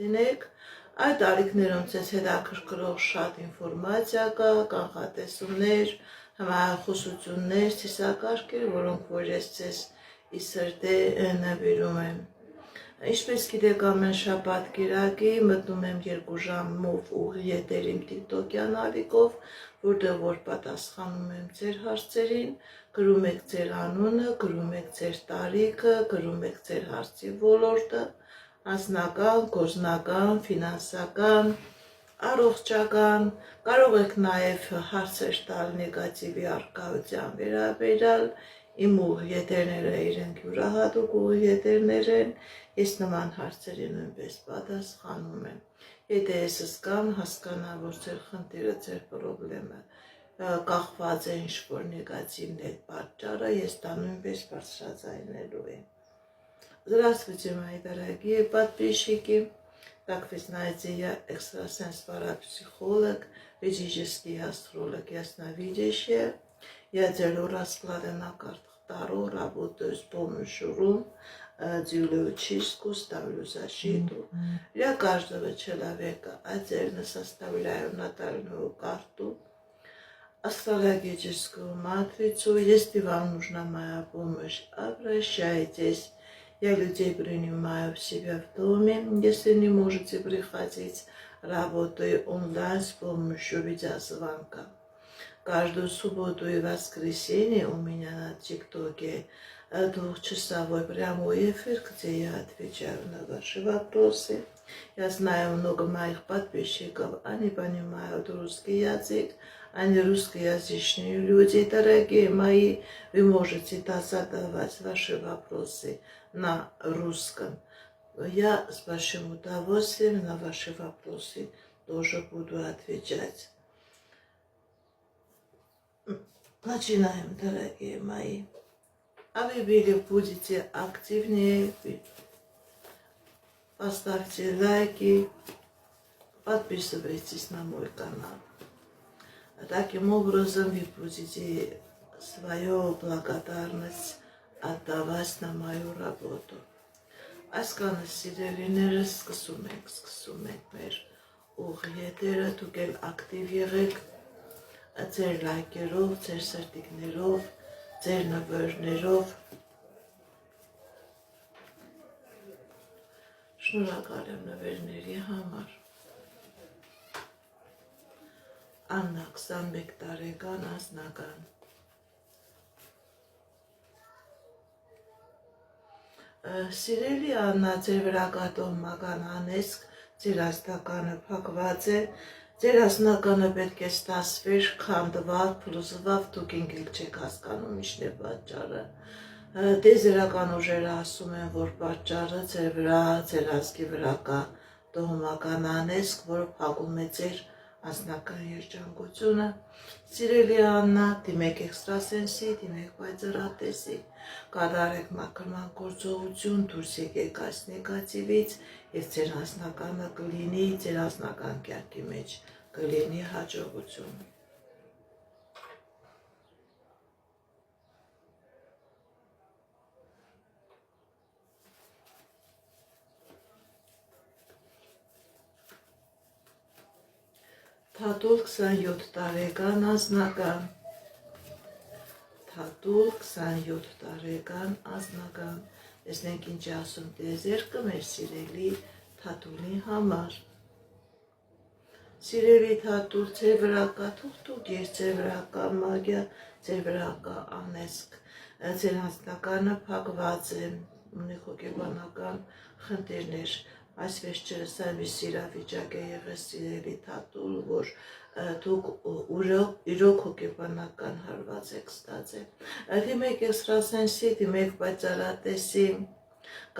Դինեք, այդ ալիքներում ձեզ հետաքրքրող շատ ինֆորմացիա կա, կանխատեսումներ, համախոսություններ, ծիսակարգեր, որոնք որ ես ձեզ իսրտե նվիրում եմ։ Ինչպես գիտեք, ամեն շաբաթ կիրակի մտնում եմ 2 ժամով ուղի եթեր իմ TikTok-յան ալիքով, որտեղ որ պատասխանում եմ ձեր հարցերին, գրում եք ձեր անունը, գրում եք ձեր տարիքը, գրում եք ձեր հարցի ոլորտը, անձնական, գործնական, ֆինանսական, առողջական, կարող եք նաև հարցեր տալ նեգատիվի առկայության վերաբերյալ, իմ ուղիեթերները իրենք յուրահատուկ ուղիեթերներ են, ես նման հարցերի նույնպես պատասխանում եմ։ Եթե ես զգամ հասկանա, որ ձեր խնդիրը, ձեր պրոբլեմը կախված է ինչ-որ նեգատивный պատճառը, ես դա նույնպես բարձրաձայնելու եմ։ Здравствуйте, мои дорогие подписчики. Как вы знаете, я экстрасенс-парапсихолог, физический астролог, ясновидящая. Я делаю расклады на картах Таро, работаю с помощью рун, делаю чистку, ставлю защиту. Для каждого человека отдельно составляю натальную карту, астрологическую матрицу. Если вам нужна моя помощь, обращайтесь. Я людей принимаю в себя в доме, если не можете приходить, работаю онлайн с помощью видеозвонка. Каждую субботу и воскресенье у меня на ТикТоке 2-часовой прямой эфир, где я отвечаю на ваши вопросы. Я знаю много моих подписчиков, они понимают русский язык, они русскоязычные люди, дорогие мои, вы можете задавать ваши вопросы на русском. Я с большим удовольствием на ваши вопросы тоже буду отвечать. Начинаем, дорогие мои. А вы будете активнее, поставьте лайки, подписывайтесь на мой канал. Таким образом вы будете свою благодарность отдавать на мою работу. Այսքանը սիրելիներս սկսում ենք մեր ուղիեթերը, դուք էլ ակտիվ եղեք ձեր լայքերով, ձեր սրտիկներով, ձեր նվերներով։ Շնորհակալ եմ նվերների համար։ Աննա 21 տարեկան անձնական։ Սիրելի Աննա, ձեր վրակատոմական անեսք, ձեր ասնականը փակված է, ձեր ասնականը պետք է ստասվեր, քանդվավ, փլուզվավ, դուք ինքիլ չեք հասկանում ինչն է պատճառը։ Տեզերական ուժերը ասում են, որ պատճառը ձեր վրա, ձեր ազգի վրա կա տոհմական անեսք, որը փակում է ձեր անձնական երջանկությունը։ Սիրելի Աննա, դիմեք էքստրասենսի, դիմեք պայծառատեսի, կատարեք մաքրման գործողություն, դուրս եկեք այս նեգատիվից եւ ձեր անձնականը կլինի, ձեր անձնական կյանքի մեջ կլինի հաջողություն։ Թաթուլ 27 տարեկան անձնական, Թաթուլ 27 տարեկան անձնական, տեսնենք ինչ ասում տեզերքը մեր սիրելի Թաթուլի համար։ Սիրելի Թաթուլ, ձեր վրա կա թուղթուկեր, ձեր վրա կա մագիա, ձեր վրա կա անեսք, ձեր անձնականը փակված է, ունի հոգեբանական խնդիրներ, այս վերջերս այնպես իրավիճակ է եղել սիրելի Թաթուլ, որ դուք իրոք հոգեբանական հարված եք ստացել։ Դիմեք էքստրասենսի, դիմեք պայծառատեսի,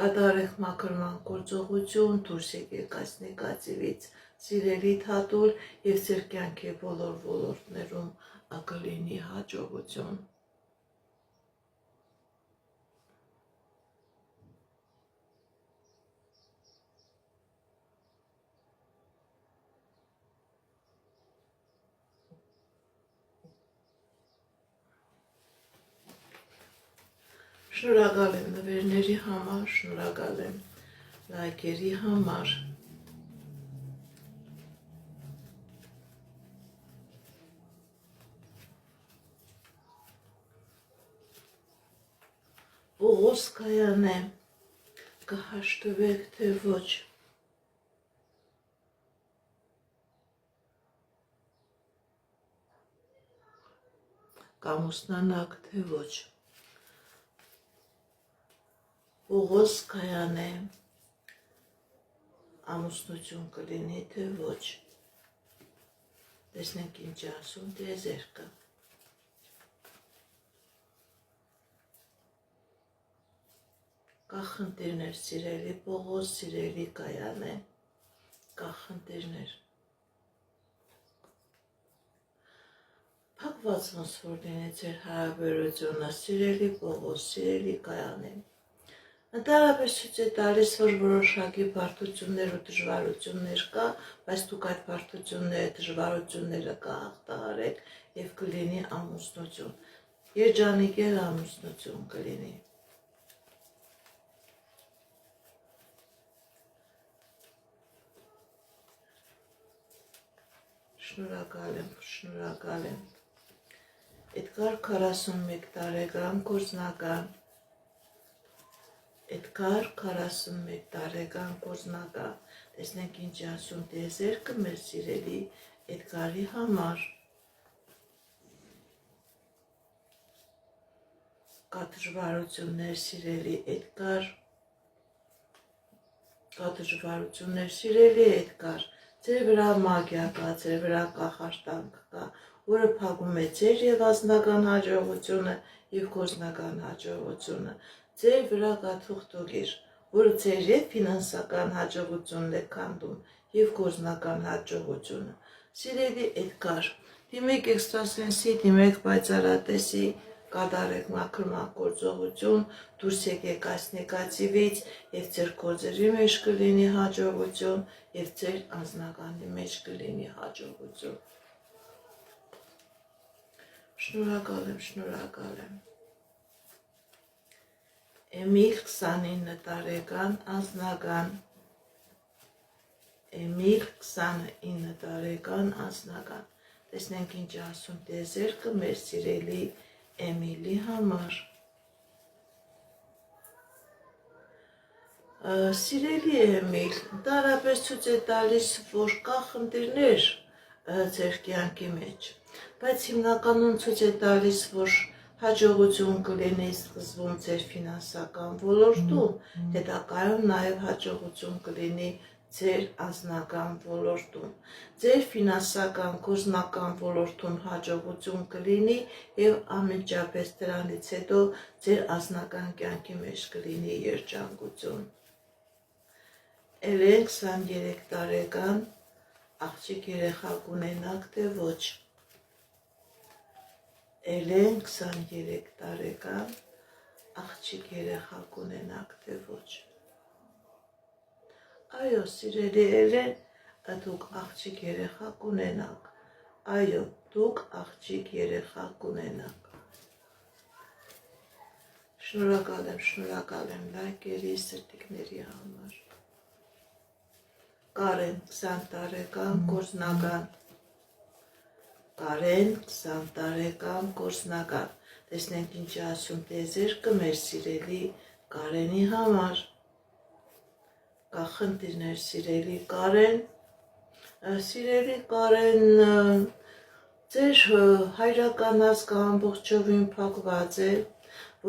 կատարեք մաքրման գործողություն, դուրս եկեք այս նեգատիվից, սիրելի Թաթուլ, եւ ձեր կյանքի բոլոր ոլորտներում կլինի հաջողություն։ Շնորհակալ եմ նվերների համար, շնորհակալ եմ լայքերի համար։ Փողոց կայանե, կհաշտվեք թե ոչ, կամուսնանաք թե ոչ, փողոց կայանե, ամուսնություն կլինի թե ոչ, տեսնենք ինչ ասում տիեզերքը, կա խնդիրներ սիրելի Պողոս, սիրելի Կայանե, կա խնդիրներ, փակված ոնց որ լինի ձեր հարաբերությունը, սիրելի Պողոս, սիրելի Կայանե, Ընդհանրապես ցույց է տալիս, որ որոշակի բարդություններ ու դժվարություններ կա, բայց դուք այդ բարդությունները, դժվարությունները կհաղթահարեք եւ կլինի ամուսնություն։ Երջանիկ ամուսնություն կլինի։ Շնորհակալ եմ։ Էդգար 41 տարեկան գործնական Էդգար 41 տարեկան գործնական, տեսնենք ինչ ասում տիեզերքը մեր սիրելի Էդգարի համար, կա դժվարություններ սիրելի Էդգար, կա դժվարություններ սիրելի Էդգար, ձեր վրա մագիա կա, ձեր վրա կախարդանք կա, որը փակում է ձեր եւ անձնական հաջողությունը եւ գործնական հաջողությունը, ձեր վրա կա թուղթուղիր, որը ձեր եւ ֆինանսական հաջողությունն է քանդում եւ գործնական հաջողությունը։ Սիրելի Էդգար, դիմեք էքստրասենսի, դիմեք պայծառատեսի, կատարեք մաքրման գործողություն, դուրս եկեք այս նեգատիվից եւ ձեր գործերի մեջ կլինի հաջողություն եւ ձեր անձնականի մեջ կլինի հաջողություն։ Շնորհակալ եմ։ Էմիլ 29 տարեկան անձնական, Էմիլ 29 տարեկան անձնական, տեսնենք ինչ ասում տիեզերքը մեր սիրելի Էմիլի համար։ Սիրելի Էմիլ, ընդհանրապես ցույց է տալիս, որ կա խնդիրներ ձեր կյանքի մեջ, բայց հիմնականում ցույց է տալիս, որ հաջողություն կլինի սկզբում ձեր ֆինանսական ոլորտում, հետագայում նաև հաջողություն կլինի ձեր անձնական ոլորտում, ձեր ֆինանսական գործնական ոլորտում հաջողություն կլինի եւ անմիջապես դրանից հետո ձեր անձնական կյանքի մեջ կլինի երջանկություն։ Էլեն 23 տարեկան աղջիկ երեխա կունենաք թե ոչ։ Էլեն 23 տարեկան աղջիկ երեխա կունենաք թե ոչ։ Այո, սիրելի Էլեն, դուք աղջիկ երեխա կունենաք։ Այո, դուք աղջիկ երեխա կունենաք։ Շնորհակալ եմ լայքերի, սրտիկների համար։ Կարեն 20 տարեկան գործնական, Կարեն 20 տարեկան գործնական, տեսնենք ինչ ասում տիեզերքը մեր սիրելի Կարենի համար, կա խնդիրներ սիրելի Կարեն, ձեր հայրական ազգը ամբողջովին փակված է,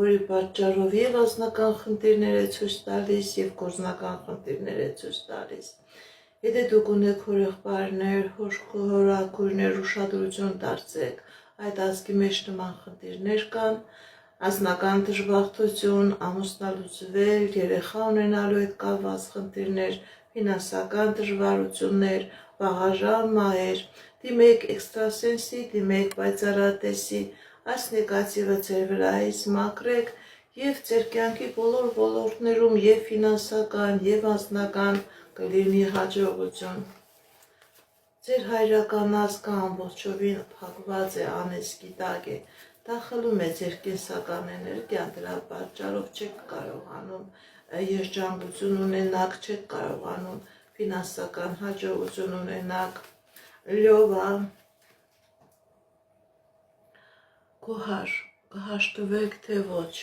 որի պատճառով եւ անձնական խնդիրներ է ցույց տալիս եւ գործնական խնդիրներ է ցույց տալիս։ Եթե դուք ունեք հորեղբայրներ, հորաքույրներ, ուշադրություն դարձեք, այդ ազգի մեջ նման խնդիրներ կան, անձնական դժբախտություն, ամուսնալուծվել, երեխա ունենալու հետ կապված խնդիրներ, ֆինանսական դժվարություններ, վաղաժամ մահեր, դիմեք էքստրասենսի, դիմեք պայծառատեսի, այս նեգատիվը ձեր վրայից մաքրեք եւ ձեր կյանքի բոլոր ոլորտներում եւ ֆինանսական եւ անձնական կլինի հաջողություն։ Ձեր հայրական ազգը ամբողջովին փակված է, անեծքի տակ է, դա խլում է ձեր կենսական էներգիան, դրա պատճառով չեք կարողանում երջանկություն ունենաք, չեք կարողանում ֆինանսական հաջողություն ունենաք։ Լյովա, Գոհար, կհաշտվեք թե ոչ։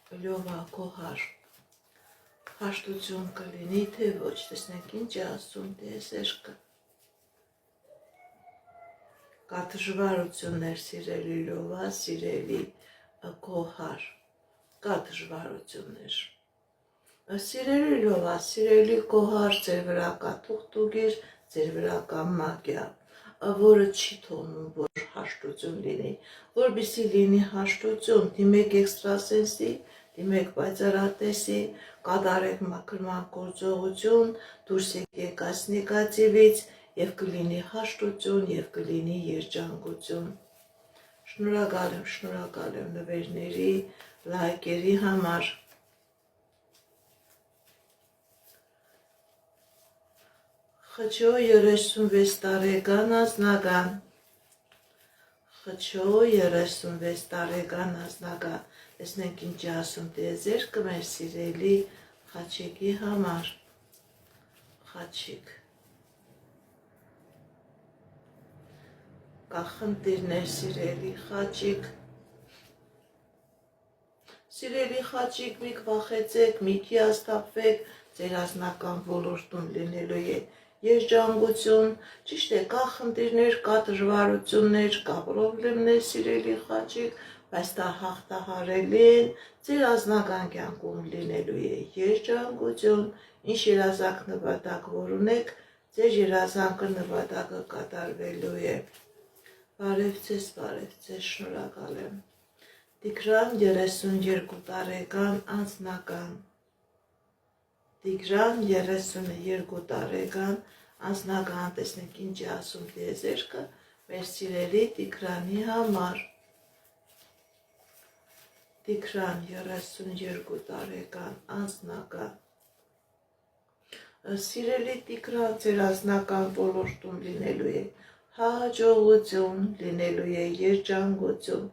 լյովա կոհար հաշտություն կլինի, թե ոչ, տեսնենք ինչ է ասում տիեզերքը։ Կա դժվարություններ, սիրելի լյովա, սիրելի կոհար, կա դժվարություններ։ Սիրելի լյովա, սիրելի կոհար, ձեր վրա կա թուղթուգիր, ձեր վրա կա մագիա, որը չի թողնում, որ հաշտություն լինի, որպեսզի լինի հաշտություն, դիմեք էքստրասենսի, դիմեք պայծառատեսի, կատարեք մաքրման գործողություն, դուրս եկեք այս նեգատիվից եւ կլինի հաշտություն եւ կլինի երջանկություն։ Շնորհակալ եմ նվերների, լայքերի համար։ Խչո 36 տարեկան անձնական, խչո 36 տարեկան անձնական, տեսնենք ինչ է ասում տիեզերքը մեր սիրելի խաչիկի համար, խաչիկ, կա խնդիրներ սիրելի խաչիկ, մի կվախեցեք, մի հիասթափվեք, ձեր անձնական ոլորտում լինելու է երջանկություն, ճիշտ է, կա խնդիրներ, կա դժվարություններ, կա պրոբլեմներ, սիրելի խաչիկ, բայց դա հաղթահարելի են, ձեր անձնական կյանքում լինելու է երջանկություն, ինչ երազանք նպատակ որ ունեք, ձեր երազանքը նպատակը կատարվելու է։ Բարև ձեզ, շնորհակալ եմ։ Տիգրան 32 տարեկան անձնական, Տիգրան 32 տարեկան անձնական, տեսնենք ինչ է ասում տիեզերքը մեր սիրելի Տիգրանի համար։ Տիգրան 32 տարեկան անձնական, սիրելի Տիգրան, ձեր անձնական ոլորտում լինելու է հաջողություն, լինելու է երջանկություն,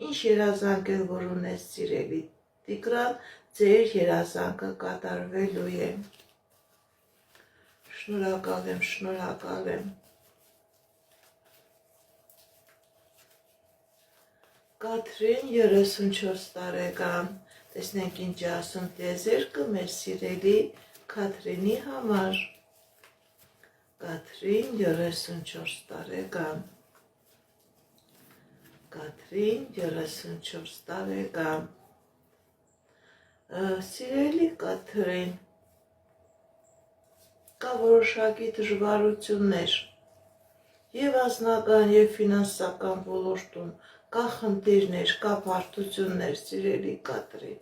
ինչ երազանք է որ ունես սիրելի Տիգրան, ձեր երազանքը կատարվելու է։ Շնորհակալ եմ։ Կաթրին 34 տարեկան, տեսնենք ինչ է ասում տիեզերքը մեր սիրելի Կաթրինի համար։ Կաթրին 34 տարեկան, Կաթրին 34 տարեկան, սիրելի Կաթրին, կա որոշակի դժվարություններ եւ անձնական եւ ֆինանսական ոլորտում, կա խնդիրներ, կա բարդություններ, սիրելի Կաթրին,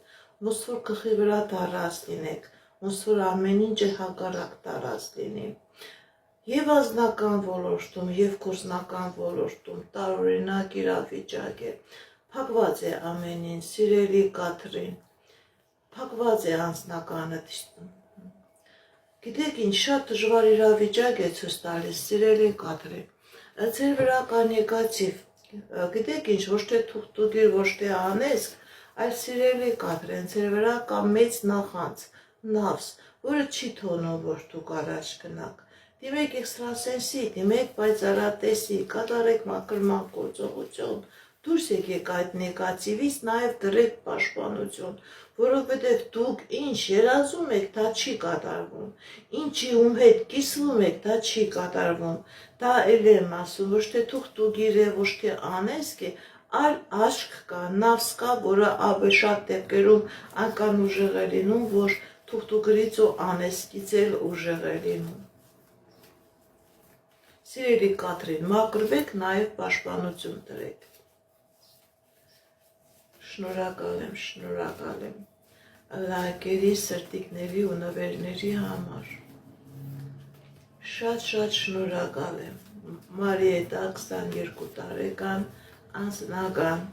ոնց որ գլխի վրա դարած լինեք, ոնց որ ամեն ինչը հակառակ դարած լինի։ Եվ անձնական ոլորտում, եւ գործնական ոլորտում տարօրինակ իրավիճակ է, փակված է ամեն ինչ, սիրելի Կաթրին, փակված է անձնականը։ Գիտեք ինչ, շատ դժվար իրավիճակ է ցույց տալիս, սիրելի Կաթրին, ձեր վրա կա նեգատիվ, գիտեք ինչ, ոչ թե թուղթուգիր, ոչ թե անեծք, այլ սիրելի Կաթրին, ձեր վրա կա մեծ նախանց, նավս, որը չի թողնում, որ դուք առաջ գնաք։ Դիմեք էքստրասենսի, դիմեք պայծառատեսի, կատարեք մաքրման գործողություն, դուրս եկեք այդ նեգատիվից, նաև դրեք պաշտպանություն, որովհետև դուք ինչ երազում եք, դա չի կատարվում, ինչի ում հետ կիսվում եք, դա չի կատարվում, դա էլ եմ ասում, ոչ թե թուղթուգիր է, ոչ թե անեծք է, այլ աշկ կա, նավս կա, որը ավելի շատ դեպքերում անկան ուժեղ է լինում, որ թուղթուգրից ու անեծքից էլ ուժեղ է լինում։ Սիրելի Կաթրին, մաքրվեք, նաև պաշտպանություն դրեք։ Շնորհակալ եմ լայքերի, սրտիկների ու նվերների համար։ Շատ շնորհակալ եմ։ Մարիետա 22 տարեկան անձնական,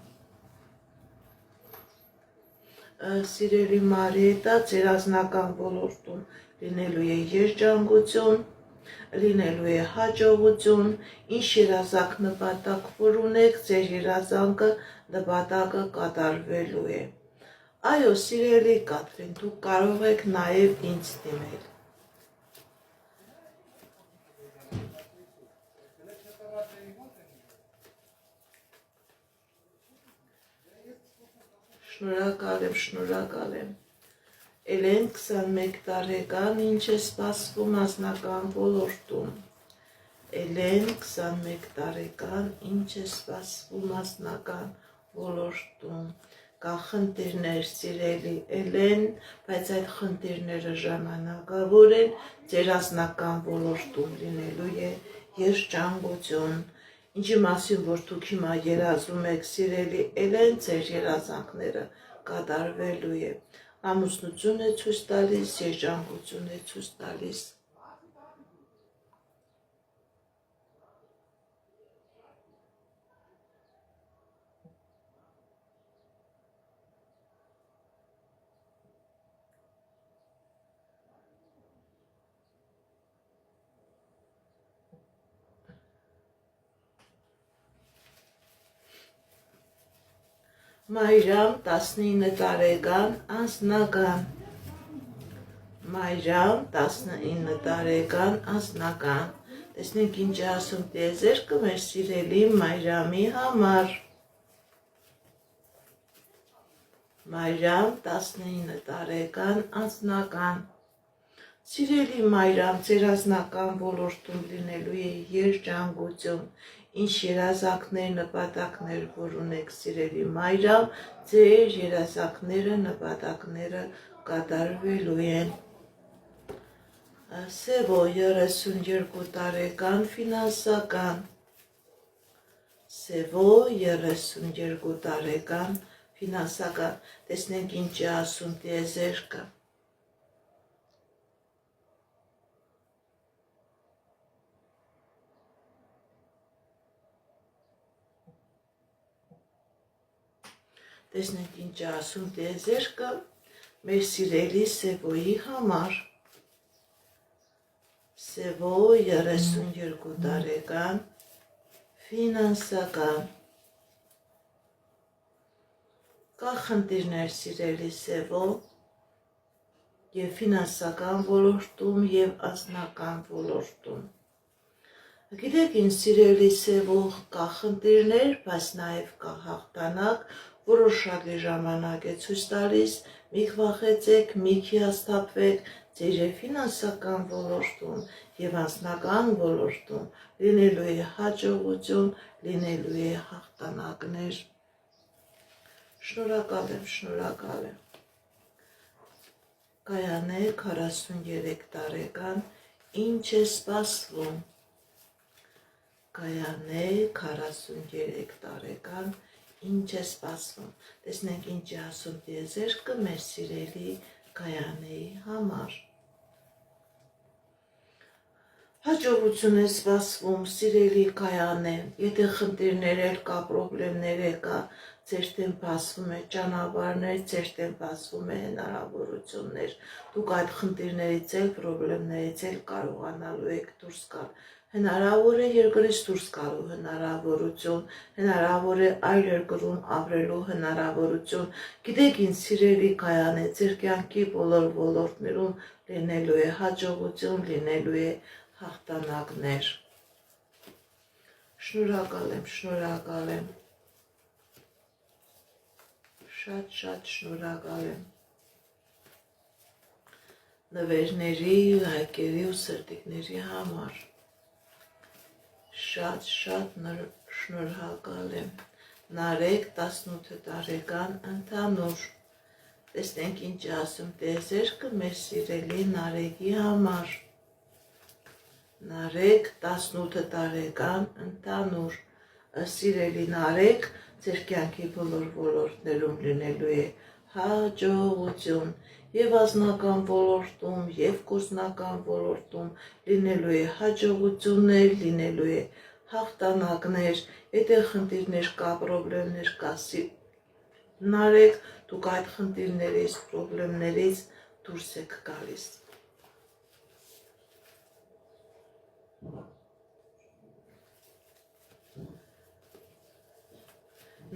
սիրելի Մարիետա, ձեր անձնական ոլորտում լինելու է երջանկություն, լինելու է հաջողություն, ինչ երազանք նպատակ որ ունեք, ձեր երազանքը նպատակը կատարվելու է։ Այո, սիրելի Կաթրին, դուք կարող եք նաև ինձ դիմել։ շնորհակալ եմ։ Էլեն 21 տարեկան, ինչ է սպասվում անձնական ոլորտում։ Էլեն 21 տարեկան, ինչ է սպասվում անձնական ոլորտում։ Կա խնդիրներ, սիրելի Էլեն, բայց այդ խնդիրները ժամանակավոր են, ձեր անձնական ոլորտում լինելու է երջանկություն։ Ինչի մասին, որ դուք հիմա երազում եք, սիրելի Էլեն, ձեր երազանքները կատարվելու է։ Ամուսնություն է ցույց տալիս, երջանկություն է ցույց տալիս։ Մայրամ 19 տարեկան, անձնական։ Մայրամ 19 տարեկան, անձնական։ Տեսնենք ինչ է ասում տիեզերքը մեր սիրելի Մայրամի համար։ Մայրամ 19 տարեկան, անձնական։ Սիրելի Մայրամ, ձեր անձնական ոլորտում լինելու է երջանկություն, ինչ երազանքներ, նպատակներ, որ ունեք, սիրելի Մայրամ, ձեր երազանքները, նպատակները կատարվելու են։ Սևո 32 տարեկան, ֆինանսական։ Սևո 32 տարեկան, ֆինանսական։ Տեսնենք ինչ է ասում տիեզերքը։ Տեսնենք ինչ է ասում տիեզերքը մեր սիրելի Սևոյի համար։ Սևո 32 տարեկան, ֆինանսական։ Կա խնդիրներ, սիրելի Սևո, և ֆինանսական ոլորտում, և անձնական ոլորտում։ Գիտեք ինչ, սիրելի Սևո, կա խնդիրներ, բայց նաև կա հաղթանակ, որոշակի ժամանակ է ցույց տալիս, մի վախեցեք, մի հիասթափվեք, ձեր ֆինանսական ոլորտում և անձնական ոլորտում լինելու է հաջողություն, լինելու է հաղթանակներ։ Շնորհակալ եմ։ Կայանե 43 տարեկան, ինչ է սպասվում։ Կայանե 43 տարեկան, ինչ է սպասվում։ Տեսնենք ինչ է ասում տիեզերքը մեր սիրելի Կայանեի համար։ Հաջողություն է սպասվում, սիրելի Կայանե, եթե խնդիրներ կա, պրոբլեմներ կա, ձեր դեմ բացվում է ճանապարհներ, ձեր դեմ բացվում է հնարավորություններ։ Դուք այդ խնդիրներից էլ, պրոբլեմներից էլ կարողանալու եք դուրս գալ։ Հնարավոր է երկրից դուրս գալու հնարավորություն, հնարավոր է այլ երկրում ապրելու հնարավորություն։ Գիտեք ինչ, սիրելի Կայանե, ձեր կյանքի բոլոր ոլորտներում լինելու է հաջողություն, լինելու է հաղթանակներ։ Շնորհակալ եմ։ Շատ շնորհակալ եմ։ Նվերների, լայքերի ու սրտիկների համար։ Շատ շնորհակալ եմ։ Նարեկ 18 տարեկան, ընդհանուր։ Տեսնենք ինչ է ասում տիեզերքը մեր սիրելի Նարեկի համար։ Նարեկ 18 տարեկան, ընդհանուր։ Սիրելի Նարեկ, ձեր կյանքի բոլոր ոլորտներում լինելու է հաջողություն, և անձնական ոլորտում, և գործնական ոլորտում լինելու է հաջողություններ, լինելու է հաղթանակներ, եթե խնդիրներ կա, պրոբլեմներ կա, Նարեկ, դուք այդ խնդիրներից, պրոբլեմներից դուրս եք գալիս։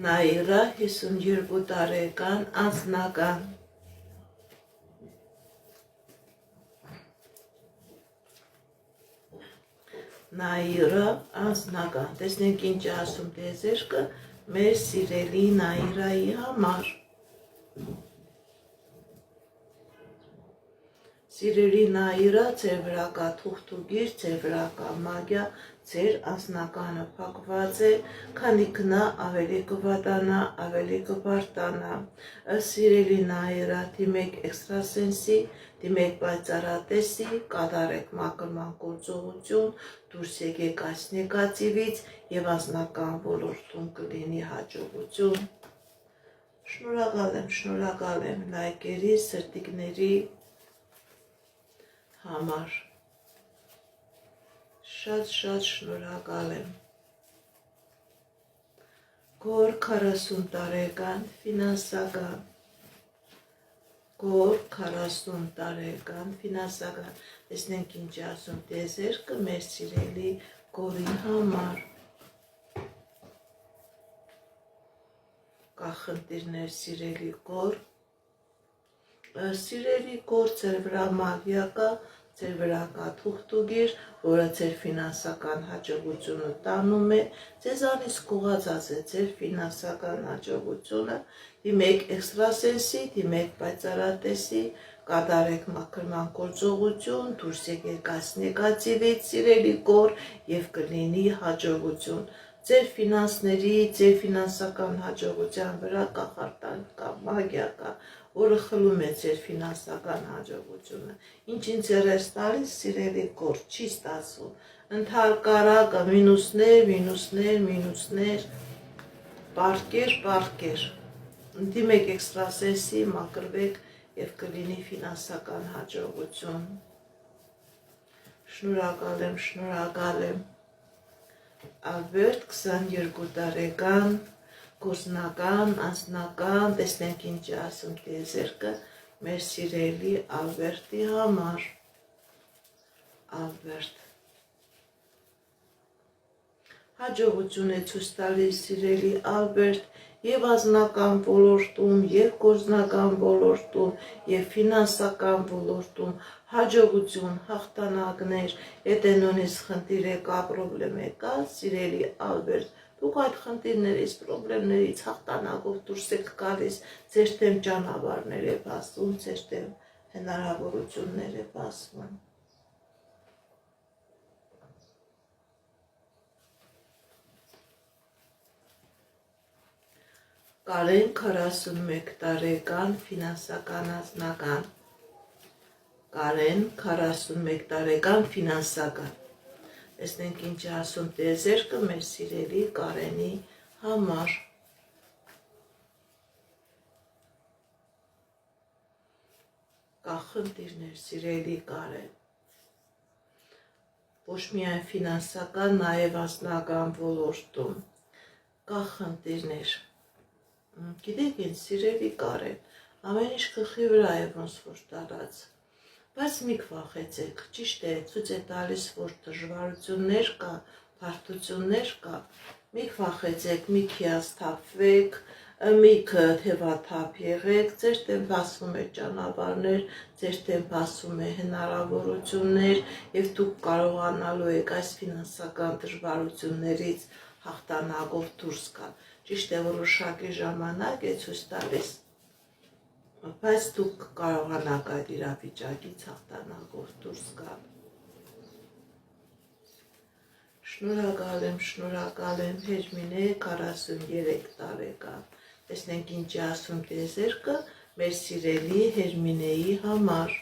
Նաիրա 52 տարեկան, անձնական։ Նաիրա, անձնական։ Տեսնենք ինչ է ասում տիեզերքը մեր սիրելի Նաիրայի համար։ Սիրելի Նաիրա, ձեր վրա կա թուղթուգիր, ձեր վրա կա մագիա, ձեր անձնականը փակված է, քանի գնա ավելի կվատանա, ավելի կբարտանա։ Սիրելի Նաիրա, դիմեք էքստրասենսի, դիմեք պայծառատեսի, կատարեք մաքրման գործողություն, դուրս եկեք այս նեգատիվից եւ անձնական ոլորտում կլինի հաջողություն։ Շնորհակալ եմ լայքերի, սրտիկների համար, շատ շնորհակալ եմ։ Գոր 40 տարեկան ֆինանսական, Գոր 40 տարեկան ֆինանսական, տեսնենք ինչ ասում տեզերքը մեր սիրելի Գորի համար։ Կա խնդիրներ սիրելի Գոր, սիրելի Գոր, ձեր վրա մագիա կա, ձեր վրա կա թուղթուգիր, որը ձեր ֆինանսական հաջողությունը տանում է, ձեզանից կողացած է ձեր ֆինանսական հաջողությունը, դիմեք էքստրասենսի, դիմեք պայծառատեսի, կատարեք մաքրման գործողություն, դուրս եկեք այս նեգատիվից, սիրելի Գոր, եւ կլինի հաջողություն։ Ձեր ֆինանսների, ձեր ֆինանսական հաջողության վրա կա խարտան, կա մագիա կա, որը խլում է ձեր ֆինանսական հաջողությունը։ Ինչ ինձ տալիս սիրելի Գոր, չի ստացվում։ Ընդհարկարակը մինուսներ, պարկեր, դիմեք էքստրասենսի, մաքրվեք եւ կլինի ֆինանսական հաջողություն։ Շնորհակալ եմ։ Ալբերտ 22 տարեկան, գործնական, անձնական, տեսնենք ինչ ասում տիեզերքը մեր սիրելի Ալբերտի համար։ Ալբերտ հաջողություն է ցույց տալիս սիրելի Ալբերտ եւ անձնական ոլորտում, եւ գործնական ոլորտում, եւ ֆինանսական ոլորտում, հաջողություն, հաղթանակներ, եթե նույնիսկ խնդիր է կա, պրոբլեմ է կա, սիրելի Ալբերտ, դուք այդ խնդիրներից, պրոբլեմներից հաղթանակով դուրս եք գալիս, ձեր դեմ ճանապարհներ է բացվում, ձեր դեմ հնարավորություններ է բացվում։ Կարեն 41 տարեկան ֆինանսական անձնական, Կարեն 41 տարեկան ֆինանսական, տեսնենք ինչ ասում տիեզերքը մեր սիրելի Կարենի համար։ Կա խնդիրներ սիրելի Կարեն, ոչ միայն ֆինանսական, նաև անձնական ոլորտում, կա խնդիրներ։ Գիտեք ինչ սիրելի Կարեն, ամեն ինչ գլխի վրա է ոնց որ տարած, բայց մի քվախեցեք, ճիշտ է, ցույց է տալիս, որ դժվարություններ կա, բարդություններ կա, մի քվախեցեք, մի հիասթափվեք, մի թևաթափ եղեք, ձեր դեմ բացվում է ճանապարհներ, ձեր դեմ բացվում է հնարավորություններ եւ դուք կարողանալու եք այս ֆինանսական դժվարություններից հաղթանակով դուրս գալ։ Ճիշտ է, որոշակի ժամանակ է ցույց տալիս, բայց դուք կարողանաք այդ իրավիճակից հաղթանակով դուրս գալ։ Շնորհակալ եմ, Հերմինե 43 տարեկան, տեսնենք ինչ է ասում տիեզերքը մեր սիրելի Հերմինեի համար։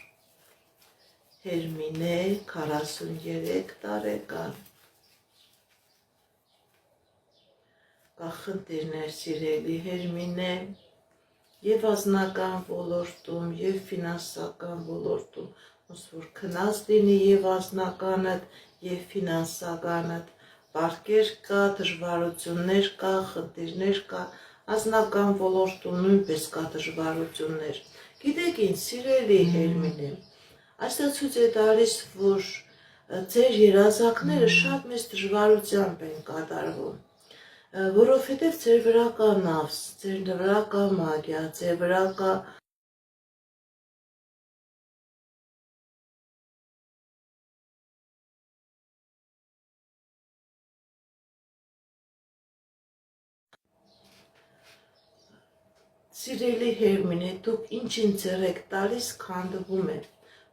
Հերմինե 43 տարեկան, կա խնդիրներ սիրելի Հերմինե, եւ անձնական ոլորտում, եւ ֆինանսական ոլորտում, ոնց որ քնած լինի եւ անձնականդ, եւ ֆինանսականդ, պարկեր կա, դժվարություններ կա, խնդիրներ կա, անձնական ոլորտում նույնպես կա դժվարություններ։ Գիտեք ինչ, սիրելի Հերմինե, այստեղ ցույց է տալիս, որ ձեր երազանքները շատ մեծ դժվարությամբ են կատարվում, որովհետև ձեր վրա կա նավս, ձեր վրա կա մագիա, ձեր վրա կա Սիրելի Հերմինե, դուք ինչ ձեռ եք տալիս, քանդվում է,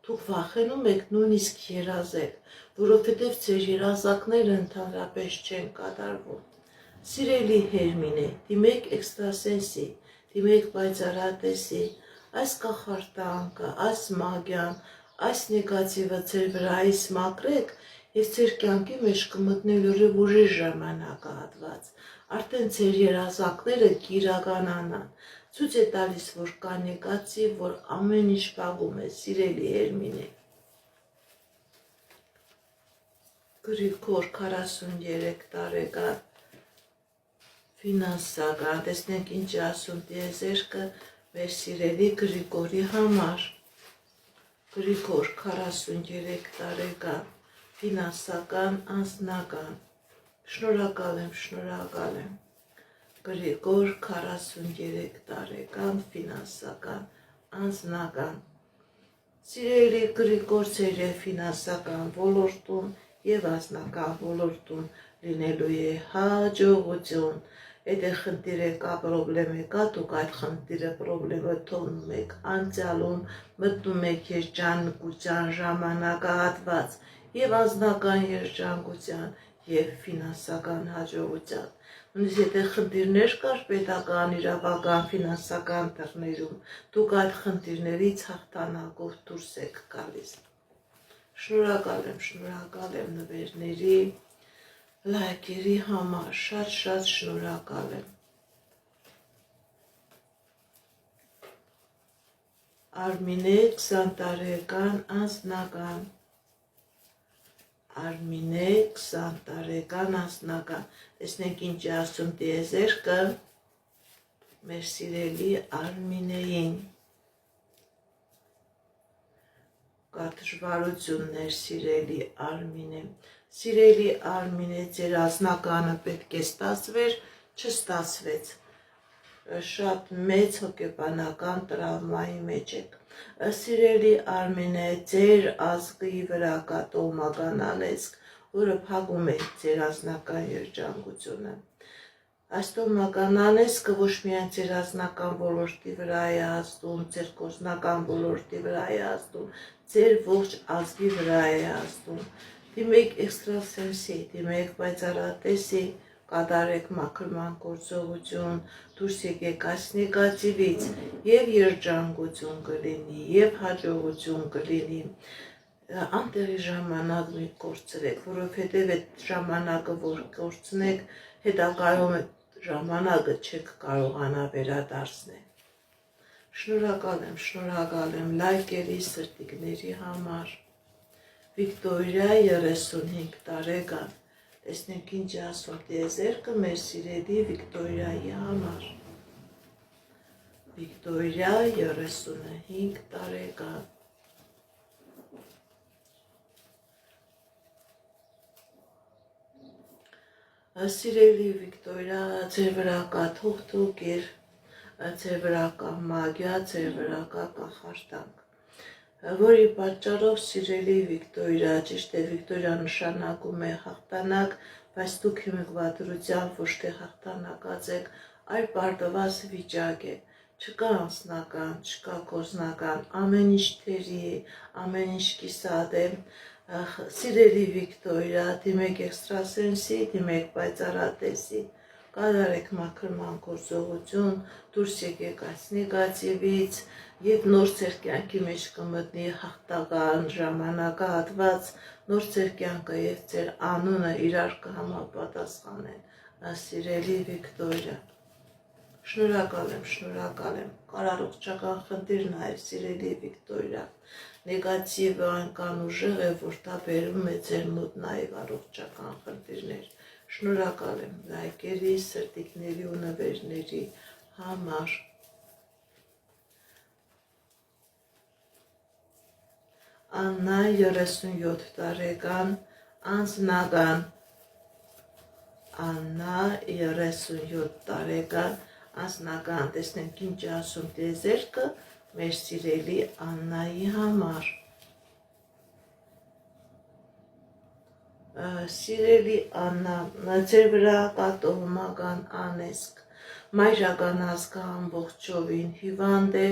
Դուք վախենում եք նույնիսկ երազել, որովհետև ձեր երազակները ընդհանրապես չեն կատարվում։ Սիրելի Հերմինե, դիմեք էքստրասենսի, դիմեք պայծառատեսի, այս կախարդանքը, այս մագիան, այս նեգատիվը ձեր վրայից մաքրեք և ձեր կյանքի մեջ կմտնի լրիվ ուրիշ ժամանակահատված, արդեն ձեր երազակները կիրականանան, ցույց է տալիս, որ կա նեգատիվ, որ ամեն ինչ փակում է, սիրելի Հերմինե։ Գրիգոր 43 տարեկան ֆինանսական, տեսնենք ինչ է ասում տիեզերքը մեր սիրելի Գրիգորի համար։ Գրիգոր 43 տարեկան ֆինանսական անձնական, շնորհակալ եմ, Գրիգոր 43 տարեկան ֆինանսական անձնական, սիրելի Գրիգոր ձեր ֆինանսական ոլորտում և անձնական ոլորտում լինելու է հաջողություն, եթե խնդիր կա, պրոբլեմ կա, դուք այդ խնդիրը պրոբլեմը թողնում եք անցյալում, մտնում եք երջանկության ժամանակահատված և անձնական երջանկության և ֆինանսական հաջողության։ Նույնիսկ եթե խնդիրներ կար պետական, իրավական, ֆինանսական տղներում, դուք այդ խնդիրներից հաղթանակով դուրս եք գալիս։ Շնորհակալ եմ նվերների, լայքերի համար, շատ շնորհակալ եմ։ Արմինե 20 տարեկան անձնական, Արմինե 20 տարեկան անձնական, տեսնենք ինչ է ասում տիեզերքը մեր սիրելի Արմինեին։ Կա դժվարություններ, սիրելի Արմինե։ Սիրելի Արմինե, ձեր անձնականը պետք է ստացվեր, չստացվեց։ Շատ մեծ հոգեբանական տրավմայի մեջ եք։ Սիրելի Արմինե, ձեր ազգի վրա կա տոհմական անեծք, որը փակում է ձեր անձնական երջանկությունը։ Այս տոհմական անեծքը ոչ միայն ձեր անձնական ոլորտի վրա է ազդում, ձեր գործնական ոլորտի վրա է ազդում, ձեր ողջ ազգի վրա է ազդում։ Դիմեք էքստրասենսի, դիմեք պայծառատեսի, կատարեք մաքրման գործողություն, դուրս եկեք այս նեգատիվից և երջանկություն կլինի, և հաջողություն կլինի։ Անտեղի ժամանակ մի կորցրեք, որովհետև այդ ժամանակը, որ կորցնեք, հետագայում ժամանակը չեք կարողանա վերադարձնել։ Շնորհակալ եմ լայքերի, սրտիկների համար։ Վիկտորիա 35 տարեկան, տեսնենք ինչ է ասում տիեզերքը մեր սիրելի Վիկտորիայի համար։ Վիկտորիա 35 տարեկան, սիրելի Վիկտորիա, ձեր վրա կա թողթոկեր, ձեր վրա կա մագիա, ձեր վրա կա կախարդանք, որի պատճառով սիրելի Վիկտորիա, ճիշտ է, Վիկտորիա նշանակում է հաղթանակ, բայց դուք հիմիկվադրությամբ ոչ թե հաղթանակած եք, այլ պարտված վիճակ է, չկա անձնական, չկա գործնական, ամեն ինչ թերի է, ամեն ինչ կիսատ է։ Սիրելի Վիկտորիա, դիմեք էքստրասենսի, դիմեք պայծառատեսի, կատարեք մաքրման գործողություն, դուրս եկեք այս նեգատիվից և նոր ձեր կյանքի մեջ կմտնի հաղթական ժամանակահատված, նոր ձեր կյանքը և ձեր անունը իրար կհամապատասխանեն, սիրելի Վիկտորիա։ Շնորհակալ եմ, կար առողջական խնդիր նաև, սիրելի Վիկտորիա, նեգատիվը այնքան ուժեղ է, որ դա բերում է ձեր մոտ նաև առողջական խնդիրներ։ Շնորհակալ եմ լայքերի, սրտիկների ու նվերների համար։ Աննա 37 տարեկան անձնական, Աննա 37 տարեկան անձնական, տեսնենք ինչ է ասում տիեզերքը մեր սիրելի Աննայի համար։ Սիրելի Աննա, ձեր վրա կա տոհմական անեծք, Մայրական ազգը ամբողջովին հիվանդ է,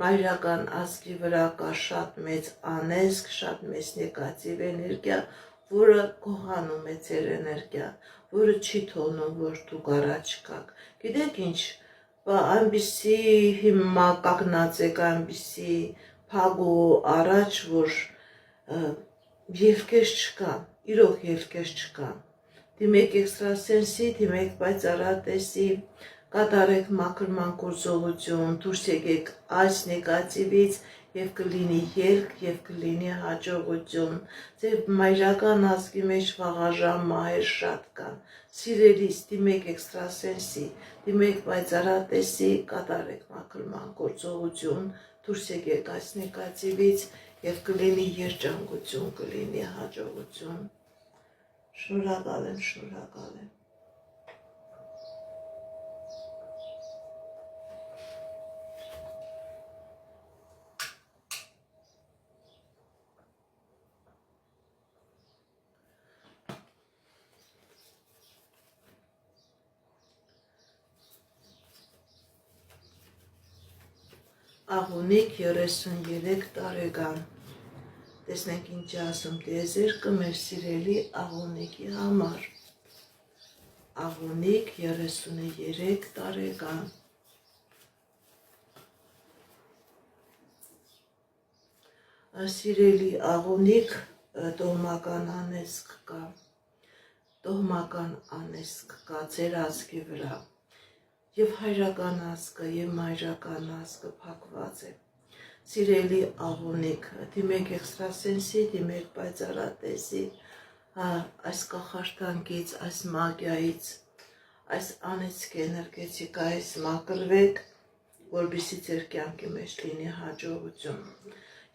մայրական ազգի վրա կա շատ մեծ անեզք, շատ մեծ նեգատիվ էներգիա, որը կողանում է ձեր էներգիան, որը չի թողնում, որ դուք առաջ գաք։ Գիտեք ինչ, այնպիսի հիմա կանգնած եք, այնպիսի փագու առաջ, որ ելքեր չկան, իրոք ելքեր չկան։ Դիմեք էքստրասենսի, դիմեք պայծառատեսի, կատարեք մաքրման գործողություն, դուրս եկեք այս նեգատիվից եւ կլինի ելք եւ կլինի հաջողություն։ Ձեր մայրական ազգի մեջ վաղաժամ մահեր շատ կան։ Սիրելիս, դիմեք էքստրասենսի, դիմեք պայծառատեսի, կատարեք մաքրման գործողություն, դուրս եկեք այս նեգատիվից եւ կլինի երջանկություն, կլինի հաջողություն։ Շնորհակալ եմ, շնորհակալ եմ։ Աղունիկ 33 տարեկան։ Տեսնենք ինչ ասում տիեզերքը մեր սիրելի աղունիկի համար։ Աղունիկ 33 տարեկան։ Սիրելի աղունիկ, տոհմական անեզք կա։ Տոհմական անեզք կա ձեր ազգի վրա։ Եվ հայրական ազգը, եւ մայրական ազգը փակված է։ Սիրելի աղունիկ, դիմեք էքստրասենսի, դիմեք պայծառատեսի, այս կախարդանքից, այս մագիայից, այս անեծք էներգետիկայից մաքրվեք, որպեսզի ձեր կյանքի մեջ լինի հաջողություն։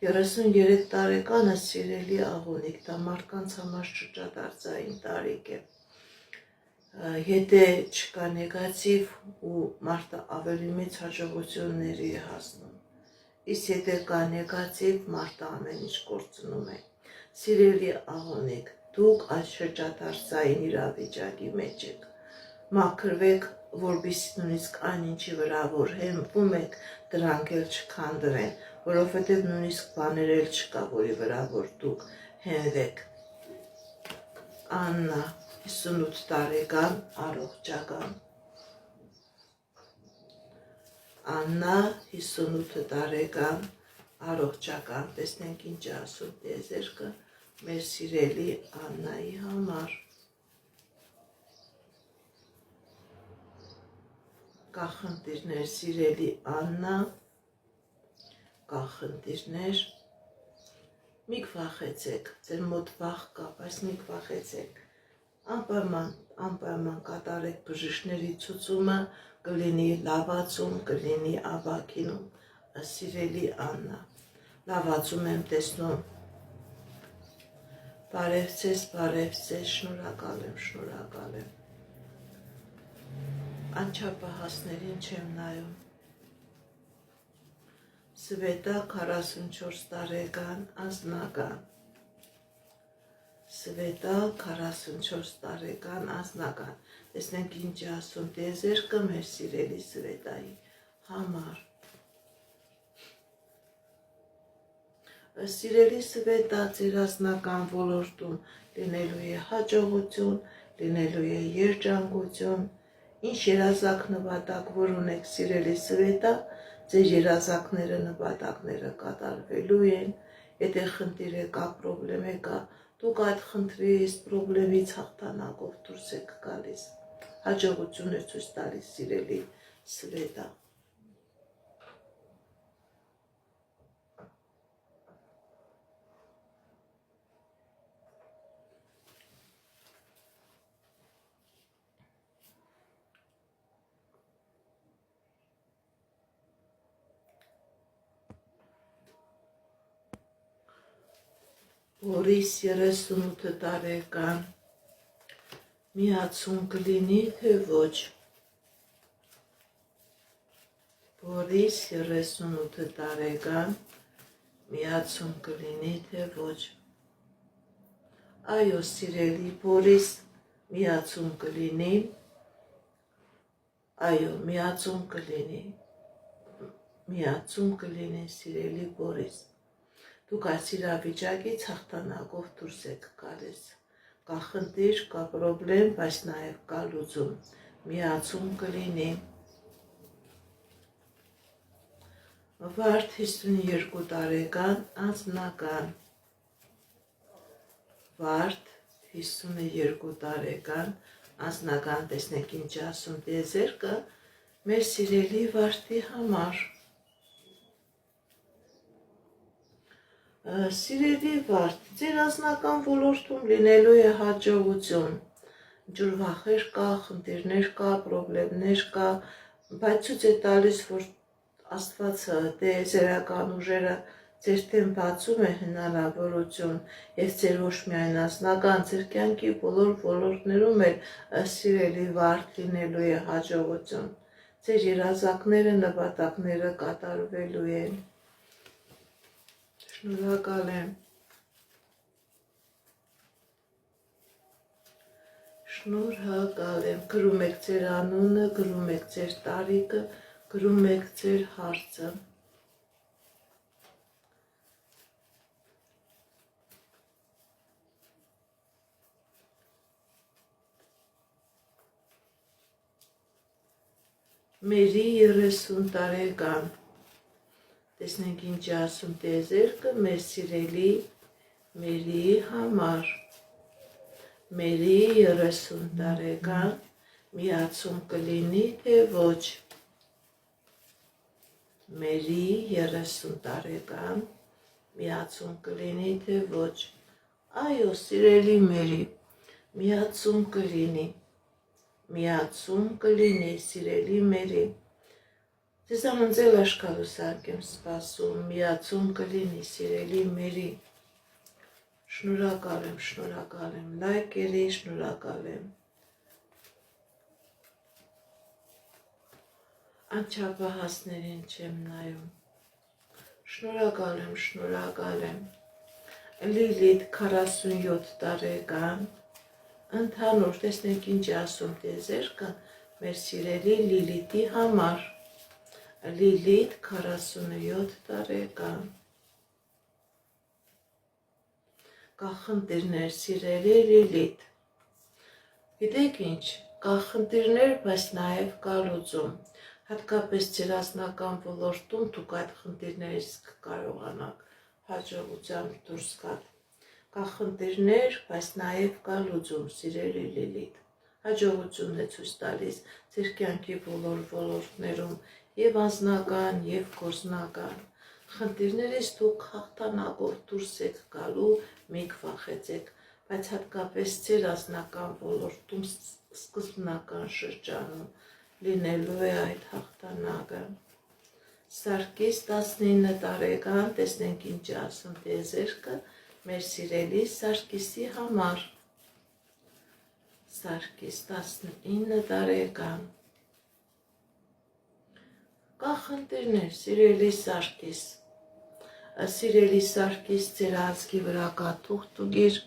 33 տարեկանը սիրելի աղունիկ, դա մարդկանց համար շրջադարձային տարիք է։ Եթե չկա նեգատիվ ու մարդը ավելի մեծ հաջողությունների է հասնում, իսկ եթե կա նեգատիվ, մարդը ամեն ինչ կորցնում է։ Սիրելի աղունիկ, դուք այս շրջադարձային իրավիճակի մեջ եք, մաքրվեք, որպեսզի նույնիսկ այնինչի վրա, որ հենվում եք, դրանք էլ չքանդվեն, որովհետև նույնիսկ բաներ էլ չկա, որի վրա որ դուք հենվեք։ Աննա 58 տարեկան, առողջական։ Աննա 58 տարեկան, առողջական։ Տեսնենք ինչ ասում տիեզերքը մեր սիրելի Աննայի համար։ Կա խնդիրներ, սիրելի Աննա, կա խնդիրներ։ Մի վախեցեք, ձեր մոտ վախ կա, բայց մի վախեցեք։ Անպայման կատարեք բժիշկների ցուցումը, կլինի լավացում, կլինի ապաքինում։ Սիրելի Աննա, լավացում եմ տեսնում։ Բարև ձեզ, շնորհակալ եմ, շնորհակալ եմ։ Անչափահասներին չեմ նայում։ Սվետա 44 տարեկան, անձնական։ Սվետա 44 տարեկան, անձնական։ Տեսնենք ինչ ասում տիեզերքը մեր սիրելի Սվետայի համար։ Սիրելի Սվետա, ձեր անձնական ոլորտում լինելու է հաջողություն, լինելու է երջանկություն։ Ինչ երազանք նպատակ որ ունեք սիրելի Սվետա, ձեր երազանքները նպատակները կատարվելու են, եթե խնդիր կա, պրոբլեմ կա, դուք այդ խնդրից, պրոբլեմից հաղթանակով դուրս եք գալիս։ Հաջողություն է ցույց տալիս սիրելի Սվետա։ Որիս 38 տարեկան, միացում կլինի, թե ոչ։ Որիս 38 տարեկան, միացում կլինի, թե ոչ։ Այո, սիրելի Որիս, միացում կլինի, այո, միացում կլինի սիրելի Բորիս, դուք այս իրավիճակից հաղթանակով դուրս եք գալիս, կա խնդիր, կա պրոբլեմ, բայց նաև կա լուծում, միացում կլինի, Վարդ 52 տարեկան անձնական, Վարդ 52 տարեկան անձնական, տեսնեք ինչ ասում տիեզերքը, մեր սիրելի Վարդի համար, Սիրելի Վարդ, ձեր անձնական ոլորտում լինելու է հաջողություն, ջուր վախեր կա, խնդիրներ կա, պրոբլեմներ կա, բայց ցույց է տալիս, որ Աստվածը, տիեզերական ուժերը ձեր դեմ բացում է հնարավորություն եւ ձեր ոչ միայն անձնական, ձեր կյանքի բոլոր ոլորտներում էլ սիրելի Վարդ լինելու է հաջողություն, ձեր երազանքները, նպատակները կատարվելու են, շնորհակալ եմ, գրում եք ձեր անունը, գրում եք ձեր տարիքը, գրում եք ձեր հարցը, Մերի 30 տարեկան, տեսնենք ինչ ասում տիեզերքը մեր սիրելի Մերիի համար, Մերի 30 տարեկան, միացում կլինի, թե ոչ, Մերի 30 տարեկան, միացում կլինի, թե ոչ, այո, սիրելի Մերի, միացում կլինի, սիրելի Մերի, ձեզանց էլ աշխարհուսանք եմ սպասում, միացում կլինի, սիրելի Մերի, շնորհակալ եմ, լայքերի, շնորհակալ եմ, անչափահասներին չեմ նայում, շնորհակալ եմ, Լիլիթ 47 տարեկան, ընդհանուր, տեսնենք ինչ ասում տիեզերքը մեր սիրելի Լիլիթի համար, Լիլիթ 47 տարեկան, կա խնդիրներ, սիրելի Լիլիթ, գիտեք ինչ, կա խնդիրներ, բայց նաև կա լուծում, հատկապես ձեր անձնական ոլորտում դուք այդ խնդիրներից կկարողանաք հաջողությամբ դուրս գալ, կա խնդիրներ, բայց նաև կա լուծում, սիրելի Լիլիթ, հաջողություն է ցույց տալիս ձեր կյանքի բոլոր ոլորտներում, եւ անձնական, եւ գործնական, խնդիրներից դուք հաղթանակով դուրս եք գալու, մի վախեցեք, բայց հատկապես ձեր անձնական ոլորտում սկզբնական շրջանում լինելու է այդ հաղթանակը, Սարգիս 19 տարեկան, տեսնենք ինչ ասում տիեզերքը մեր սիրելի Սարգիսի համար, Սարգիս 19 տարեկան, կա խնդիրներ, սիրելի Սարգիս, ձեր ազգի վրա կա թուղթուգիր,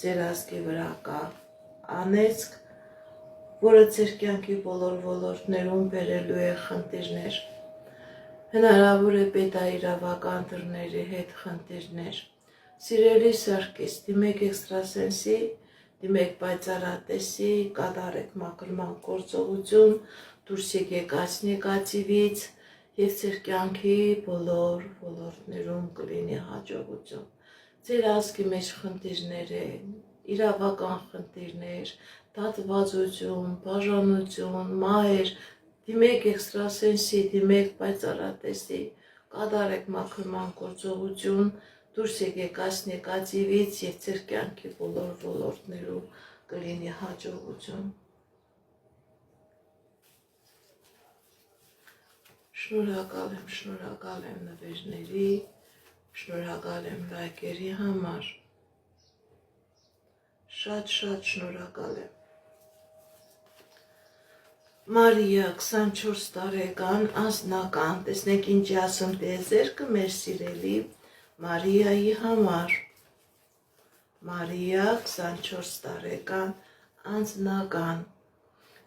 ձեր ազգի վրա կա անեծք, որը ձեր կյանքի բոլոր ոլորտներում բերելու է խնդիրներ, հնարավոր է պետաիրավական դռների հետ խնդիրներ, սիրելի Սարգիս, դիմեք էքստրասենսի, դիմեք պայծառատեսի, կատարեք մաքրման գործողություն, դուրս եկեք այս նեգատիվից եւ ձեր կյանքի բոլոր ոլորտներում կլինի հաջողություն, ձեր ազգի մեջ խնդիրներ են, իրավական խնդիրներ, դատվածություն, բաժանություն, մահեր, դիմեք էքստրասենսի, դիմեք պայծառատեսի, կատարեք մաքրման գործողություն, դուրս եկեք այս նեգատիվից եւ ձեր կյանքի բոլոր ոլորտներում կլինի հաջողություն, շնորհակալ եմ նվերների, շնորհակալ եմ լայքերի համար, շատ շնորհակալ եմ, Մարիա 24 տարեկան, անձնական, տեսնեք ինչ ասում տիեզերքը մեր սիրելի Մարիայի համար, Մարիա 24 տարեկան, անձնական,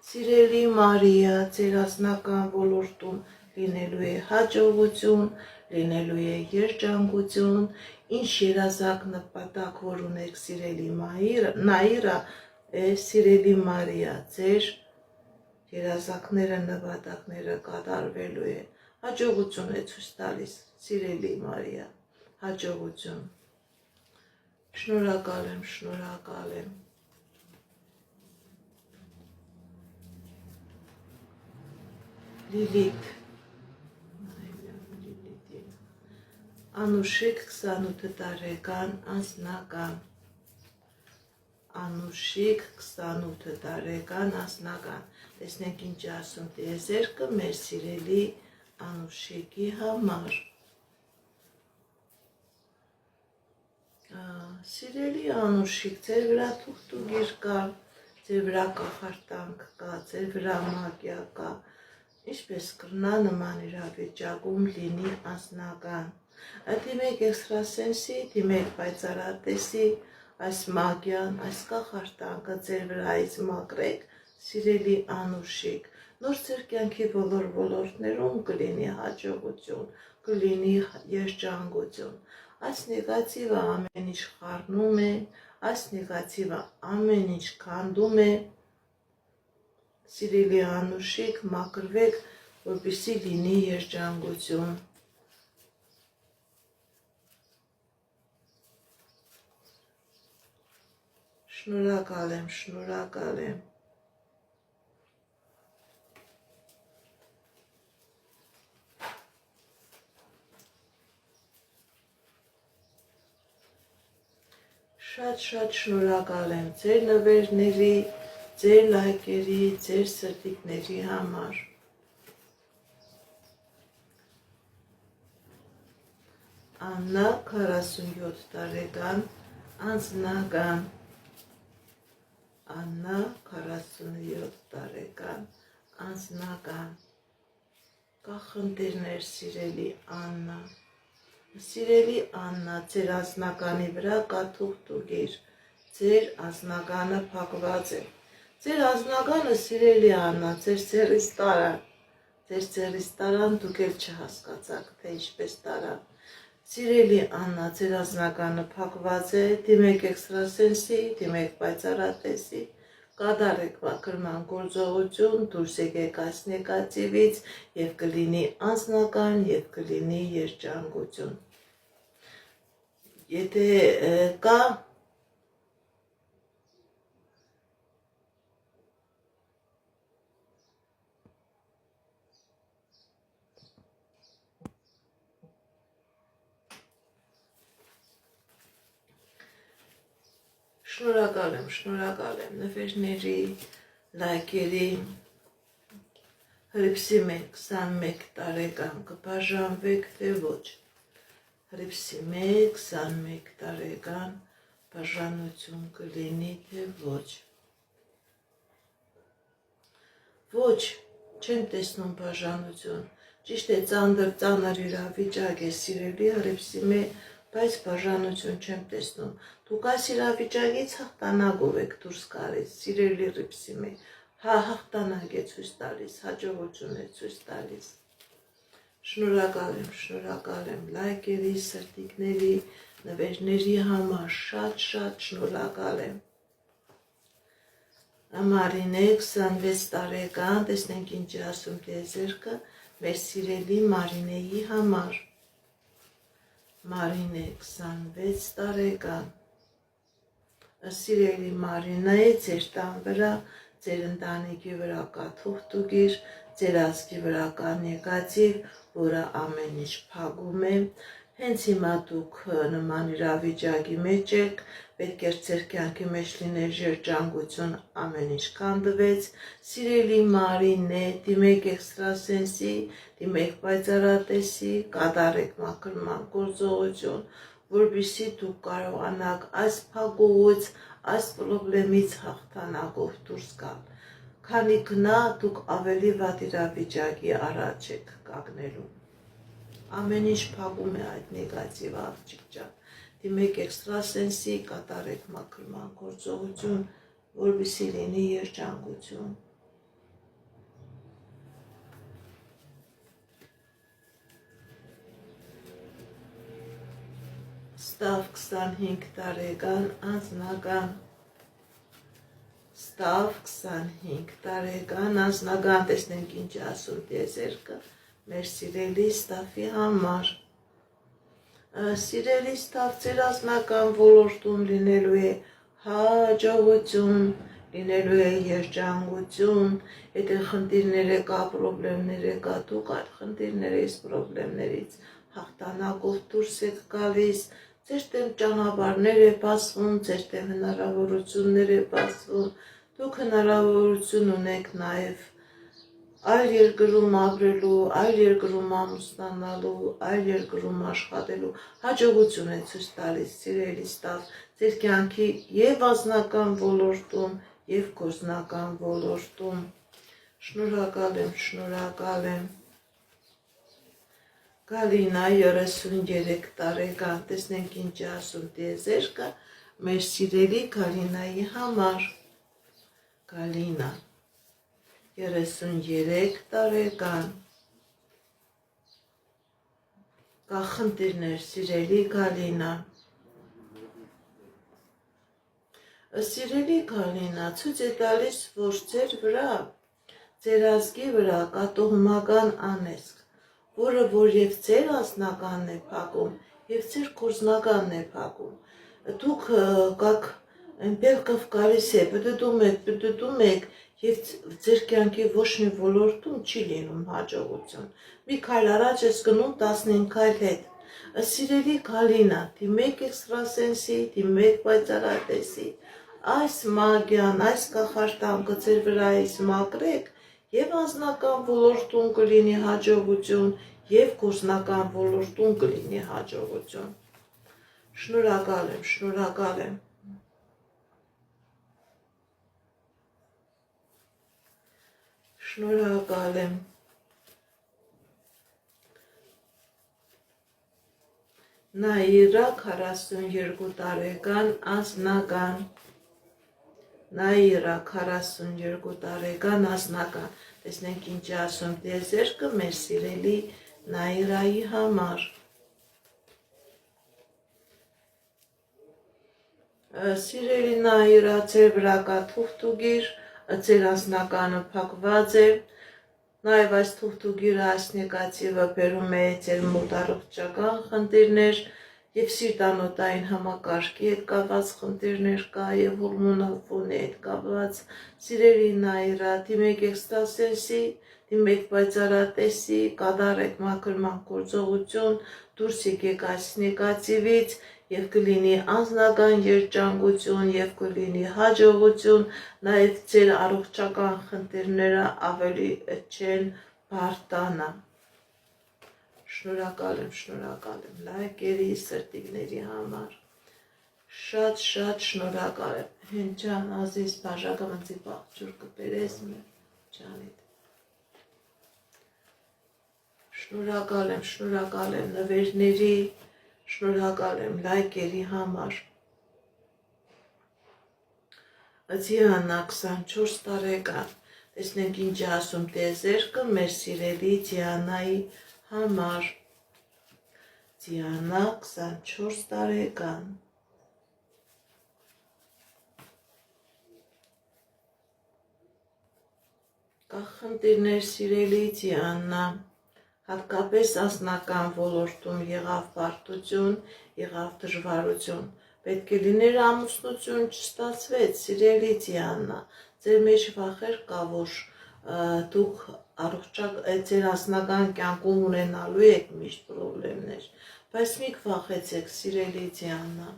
Սիրելի Մարիա, ձեր անձնական ոլորտում լինելու է հաջողություն, լինելու է երջանկություն, ինչ երազակ նպատակ որ ունեք սիրելի Նաիրա, սիրելի Մարիա, ձեր երազակները, նպատակները կատարվելու է, հաջողություն է ցույց տալիս, սիրելի Մարիա, հաջողություն, շնորհակալ եմ, Լիլիթ, Անուշիկ 28 տարեկան անձնական, Անուշիկ 28 տարեկան անձնական, տեսնենք ինչ ասում տիեզերքը մեր սիրելի Անուշիկի համար, սիրելի Անուշիկ, ձեր վրա թուղթուգիր կա, ձեր վրա կախարդանք կա, ձեր վրա մագիա կա, ինչպես կրնա նման իրավիճակում լինի անձնական, դիմեք էքստրասենսի, դիմեք պայծառատեսի, այս մագիան, այս կախարդանքը ձեր վրայից մաքրեք, սիրելի Անուշիկ, նոր ձեր կյանքի բոլոր ոլորտներում կլինի հաջողություն, կլինի երջանկություն, այս նեգատիվը ամեն ինչ խառնում է, այս նեգատիվը ամեն ինչ քանդում է, սիրելի Անուշիկ, մաքրվեք, որպեսզի լինի երջանկություն։ Շնորհակալ եմ։ Շատ շնորհակալ եմ ձեր նվերների, ձեր լայքերի, ձեր սրտիկների համար։ Աննա 47 տարեկան անձնական, Աննա 47 տարեկան անձնական, կախնդիրներ սիրելի Աննա, սիրելի Աննա, ձեր անձնականի վրա կա թուղթուգիր, ձեր անձնականը փակված է, ձեր անձնականը սիրելի Աննա, ձեր ձեռից տարան, դուք էլ չհասկացաք, թե ինչպես տարան, սիրելի Աննա, ձեր անձնականը փակված է, դիմեք էքստրասենսի, դիմեք պայծառատեսի, կատարեք մաքրման գործողություն, դուրս եկեք այս նեգատիվից և կլինի անձնական և կլինի երջանկություն։ Եթե կա Շնորհակալ եմ նվերների, լայքերի, հրիփսիմե 21 տարեկան կբաժանվեք, թե ոչ, հրիփսիմե 21 տարեկան բաժանություն կլինի, թե ոչ, չեմ տեսնում բաժանություն, ճիշտ է ծանր իրավիճակ է սիրելի հրիփսիմե, բայց բաժանություն չեմ տեսնում, դուք այս իրավիճակից հաղթանակով եք դուրս գալիս, սիրելի հրիփսիմե, հաղթանակ է ցույց տալիս, հաջողություն է ցույց տալիս, շնորհակալ եմ լայքերի, սրտիկների, նվերների համար, շատ շնորհակալ եմ, Մարինե 26 տարեկան, տեսնենք ինչ ասում տիեզերքը, մեր սիրելի Մարինեի համար, Մարինե 26 տարեկան, սիրելի Մարինե, ձեր տան վրա, ձեր ընտանիքի վրա կա թուղթուգիր, ձեր ազգի վրա կա նեգատիվ, որը ամեն ինչ փակում է, հենց հիմա դուք նման իրավիճակի մեջ եք, պետք է ձեր կյանքի մեջ լիներ երջանկություն, ամեն ինչ քանդվեց, սիրելի Մարինե, դիմեք էքստրասենսի, դիմեք պայծառատեսի, կատարեք մաքրման գործողություն, որպեսզի դուք կարողանաք այս փակուղուց, այս պրոբլեմից հաղթանակով դուրս գալ, քանի գնա դուք ավելի վատ իրավիճակի առաջ եք կանգնելու, ամեն ինչ փակում է այդ նեգատիվ աղջիկ ջան, դիմեք էքստրասենսի, կատարեք մաքրման գործողություն, որպեսզի լինի երջանկություն, Ստավ 25 տարեկան անձնական Ստավ 25 տարեկան անձնական տեսնենք ինչ ասում տիեզերքը մեր սիրելի Ստավի համար Սիրելի Ստավ ձեր անձնական ոլորտում լինելու է հաջողություն լինելու է երջանկություն եթե խնդիրներ կա պրոբլեմներ կա դուք այդ խնդիրներից պրոբլեմներից հաղթանակով դուրս եք գալիս ձեր դեմ ճանապարհներ է բացվում ձեր դեմ հնարավորություններ է բացվում դուք հնարավորություն ունեք նաև այլ երկրում ապրելու այլ երկրում ամուսնանալու այլ երկրում աշխատելու հաջողություն է ցույց տալիս սիրելի Ստավ ձեր կյանքի եւ անձնական ոլորտում եւ գործնական ոլորտում շնորհակալ եմ Գալինա 33 տարեկան տեսնենք ինչ ասում տիեզերքը մեր սիրելի Գալինայի համար Գալինա 33 տարեկան կա խնդիրներ սիրելի Գալինա Սիրելի Գալինա ցույց է տալիս որ ձեր վրա ձեր ազգի վրա կա տոհմական անեծք որը որ եւ ձեր անձնականն է փակում եւ ձեր գործնականն է փակում դուք կաք այնտեղով գալիս է բդդում եք եւ ձեր կյանքի ոչ մի ոլորտում չի լինում հաջողություն մի քայլ առաջ ես գնում 15 քայլ հետ սիրելի Գալինա դիմեք էքստրասենսի դիմեք պայծառատեսի այս մագիան այս կախարդանքը ձեր վրայից մաքրեք եւ անձնական ոլորտում կլինի հաջողություն եւ գործնական ոլորտում կլինի հաջողություն շնորհակալ եմ Նաիրա 42 տարեկան անձնական Նաիրա 42 տարեկան անձնական տեսնենք ինչ ասում տիեզերքը մեր սիրելի Նաիրայի համար Սիրելի Նաիրա ձեր վրա կա թուղթուգիր ձեր անձնականը փակված է նաև այս թուղթուգիրը այս նեգատիվը բերում է ձեր մոտ առողջական խնդիրներ եւ սիրտանոթային համակարգի հետ կապված խնդիրներ կա եւ հորմոնալ ֆոնի հետ կապված սիրելի Նաիրա դիմեք էքստրասենսի դիմեք պայծառատեսի կատարեք մաքրման գործողություն դուրս եկեք այս նեգատիվից եւ կլինի անձնական երջանկություն եւ կլինի հաջողություն նաեւ ձեր առողջական խնդիրները ավելի չեն բարտանա շնորհակալ եմ լայքերի սրտիկների համար շատ շնորհակալ եմ հենչան ազիզ բաժակը մնցի բաղջուր կբերես մեր ջանիդ շնորհակալ եմ նվերների շնորհակալ եմ լայքերի համար Ձիանա 24 տարեկան տեսնենք ինչ ասում տիեզերքը մեր սիրելի Ձիանայի համար Ձիանա 24 տարեկան կա խնդիրներ սիրելի Ձիանա հատկապես անձնական ոլորտում եղավ բարդություն, եղավ դժվարություն, պետք է լիներ ամուսնություն չստացվեց, սիրելի Ձիանա, ձեր մեջ վախեր կա, որ դուք ձեր անձնական կյանքում ունենալու եք միշտ պրոբլեմներ, բայց մի վախեցեք, սիրելի Ձիանա,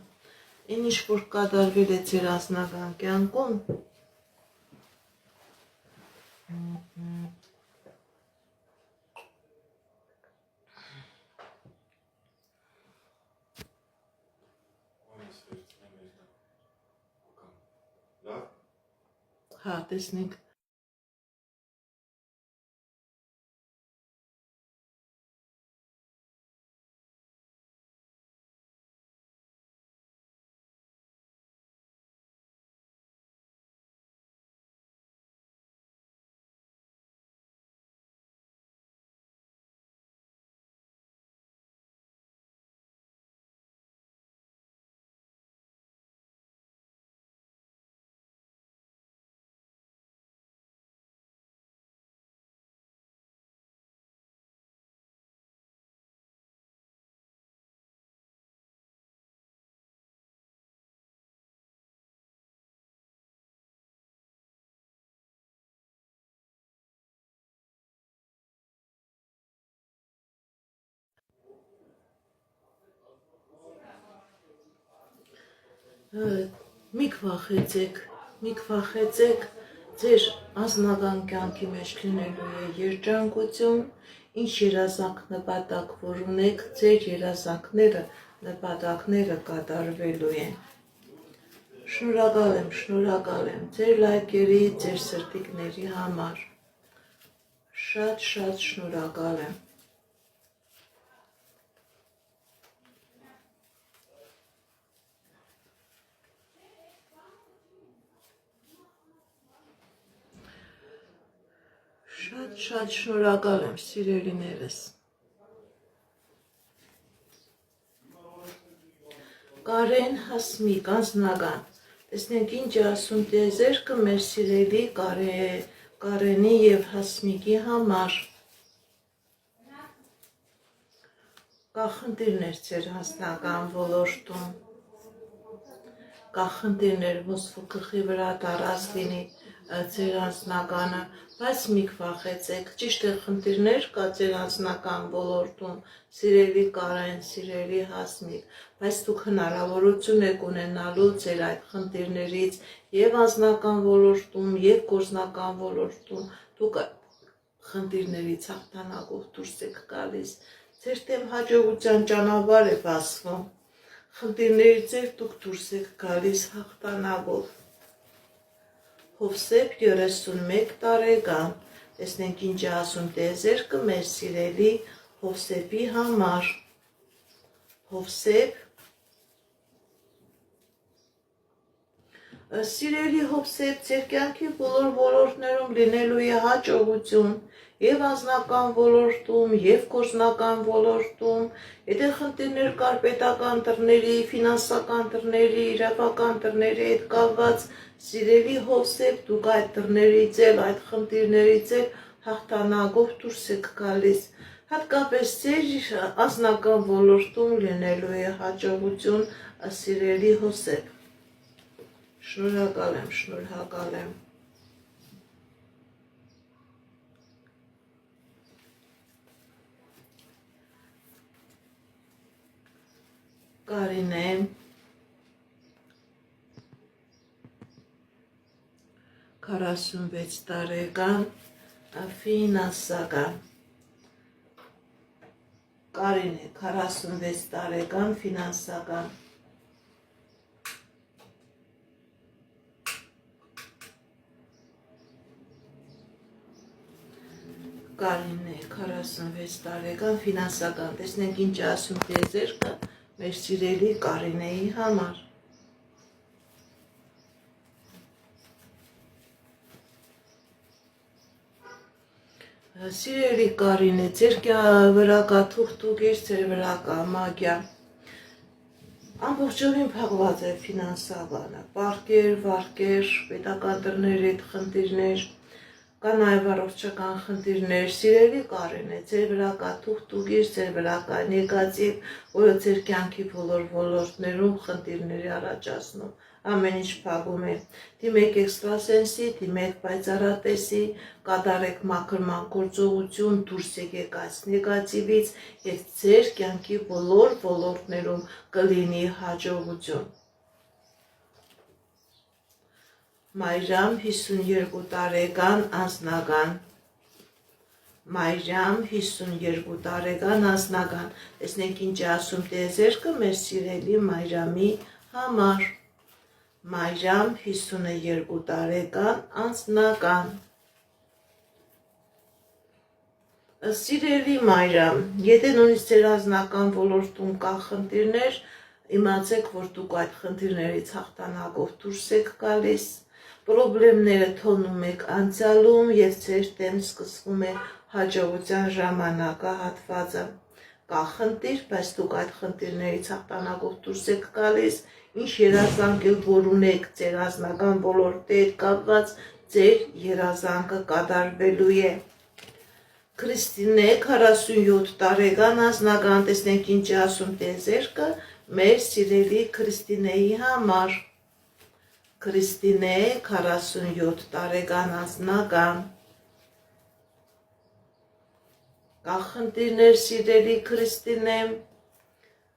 ինչ որ կատարվել է ձեր անձնական կյանքում, հա, տեսնենք Մի քվախեցեք, ձեր անձնական կյանքի մեջ լինելու է երջանկություն, ինչ երազանք նպատակ որ ունեք, ձեր երազանքները, նպատակները կատարվելու են։ Շնորհակալ եմ ձեր լայքերի, ձեր սրտիկների համար։ Շատ շնորհակալ եմ։ Շատ շնորհակալ եմ, սիրելիներս։ Կարեն Հասմիկ, անձնական։ Տեսնենք ինչ է ասում տիեզերքը մեր սիրելի Կարենի և Հասմիկի համար։ Կա խնդիրներ ձեր անձնական ոլորտում։ Կա խնդիրներ ոսկրգլխի վրա տարած լինի ձեր անձնականը, բայց մի քվախեցեք, ճիշտ է խնդիրներ կա ձեր անձնական ոլորտում, սիրելի Կարեն, սիրելի Հասմիկ, բայց դուք հնարավորություն եք ունենալու ձեր այդ խնդիրներից և անձնական ոլորտում, և գործնական ոլորտում, դուք խնդիրներից հաղթանակով դուրս եք գալիս, ձեր դեմ հաջողության ճանապարհ է բացվում, խնդիրներից դուք դուրս եք գալիս հաղթանակով։ Հովսեփ 31 տարեկան, տեսնենք ինչ է ասում տիեզերքը մեր սիրելի Հովսեփի համար։ Հովսեփ, սիրելի Հովսեփ, ձեր կյանքի բոլոր ոլորտներում լինելու է հաջողություն, և անձնական ոլորտում, և գործնական ոլորտում, եթե խնդիրներ կար պետական դռների, ֆինանսական դռների, իրավական դռների հետ կապված, սիրելի Հովսեփ, դուք այդ դռներից էլ, այդ խնդիրներից էլ հաղթանակով դուրս եք գալիս, հատկապես ձեր անձնական ոլորտում լինելու է հաջողություն, սիրելի Հովսեփ։ Շնորհակալ եմ։ Կարինե, 46 տարեկան, ֆինանսական։ Կարինե, 46 տարեկան, ֆինանսական։ Կարինե, 46 տարեկան, ֆինանսական, տեսնենք ինչ է ասում տիեզերքը մեր սիրելի Կարինեի համար։ Սիրելի Կարինե, ձեր վրա կա թուղթուկիր, ձեր վրա կա մագիա, ամբողջովին փակված է ֆինանսականը, պարկեր, վարկեր, պետական դռների հետ խնդիրներ, կա նաև առողջական խնդիրներ, սիրելի Կարինե, ձեր վրա կա թուղթուկիր, ձեր վրա կա նեգատիվ, որը ձեր կյանքի բոլոր ոլորտներում խնդիրների առաջացնում, ամեն ինչ փակում է, դիմեք էքստրասենսի, դիմեք պայծառատեսի, կատարեք մաքրման գործողություն, դուրս եկեք այս նեգատիվից և ձեր կյանքի բոլոր ոլորտներում կլինի հաջողություն։ Մայրամ 52 տարեկան, անձնական։ Մայրամ 52 տարեկան, անձնական, տեսնենք ինչ է ասում տիեզերքը մեր սիրելի Մայրամի համար։ Մայրամ 52 տարեկան, անձնական։ Սիրելի Մայրամ, եթե նույնիսկ ձեր անձնական ոլորտում կա խնդիրներ, իմացեք, որ դուք այդ խնդիրներից հաղթանակով դուրս եք գալիս, պրոբլեմները թողնում եք անցյալում և ձեր դեմ սկսվում է հաջողության ժամանակահատվածը։ Կա խնդիր, բայց դուք այդ խնդիրներից հաղթանակով դուրս եք գալիս, ինչ երազանք էլ որ ունեք ձեր անձնական ոլորտի հետ կապված, ձեր երազանքը կատարվելու է։ Քրիստինե, 47 տարեկան, անձնական, տեսնենք ինչ է ասում տիեզերքը մեր սիրելի Քրիստինեի համար։ Քրիստինե, 47 տարեկան, անձնական։ Կա խնդիրներ, սիրելի Քրիստինե,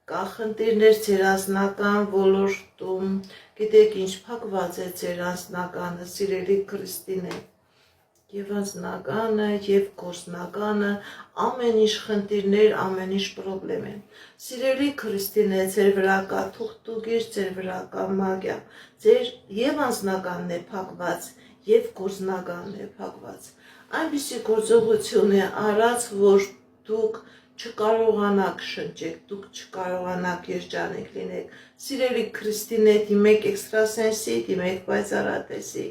կա խնդիրներ ձեր անձնական ոլորտում, գիտեք ինչ փակված է ձեր անձնականը, սիրելի քրիստիներ, եւ անձնականը եւ գործնականը ամեն ինչ խնդիրներ, ամեն ինչ խնդրեմ են։ Սիրելի քրիստիներ, ձեր վրա կա թուղթուգիր, ձեր վրա կա մագիա, ձեր եւ անձնականն է փակված եւ գործնականն է փակված։ Այնպիսի գործողություն է արած, որ դուք չկարողանաք շնչեք, դուք չկարողանաք երջանիկ լինեք։ Սիրելի քրիստիներ, դիմեք էքստրասենսի, դիմեք պայծառատեսի,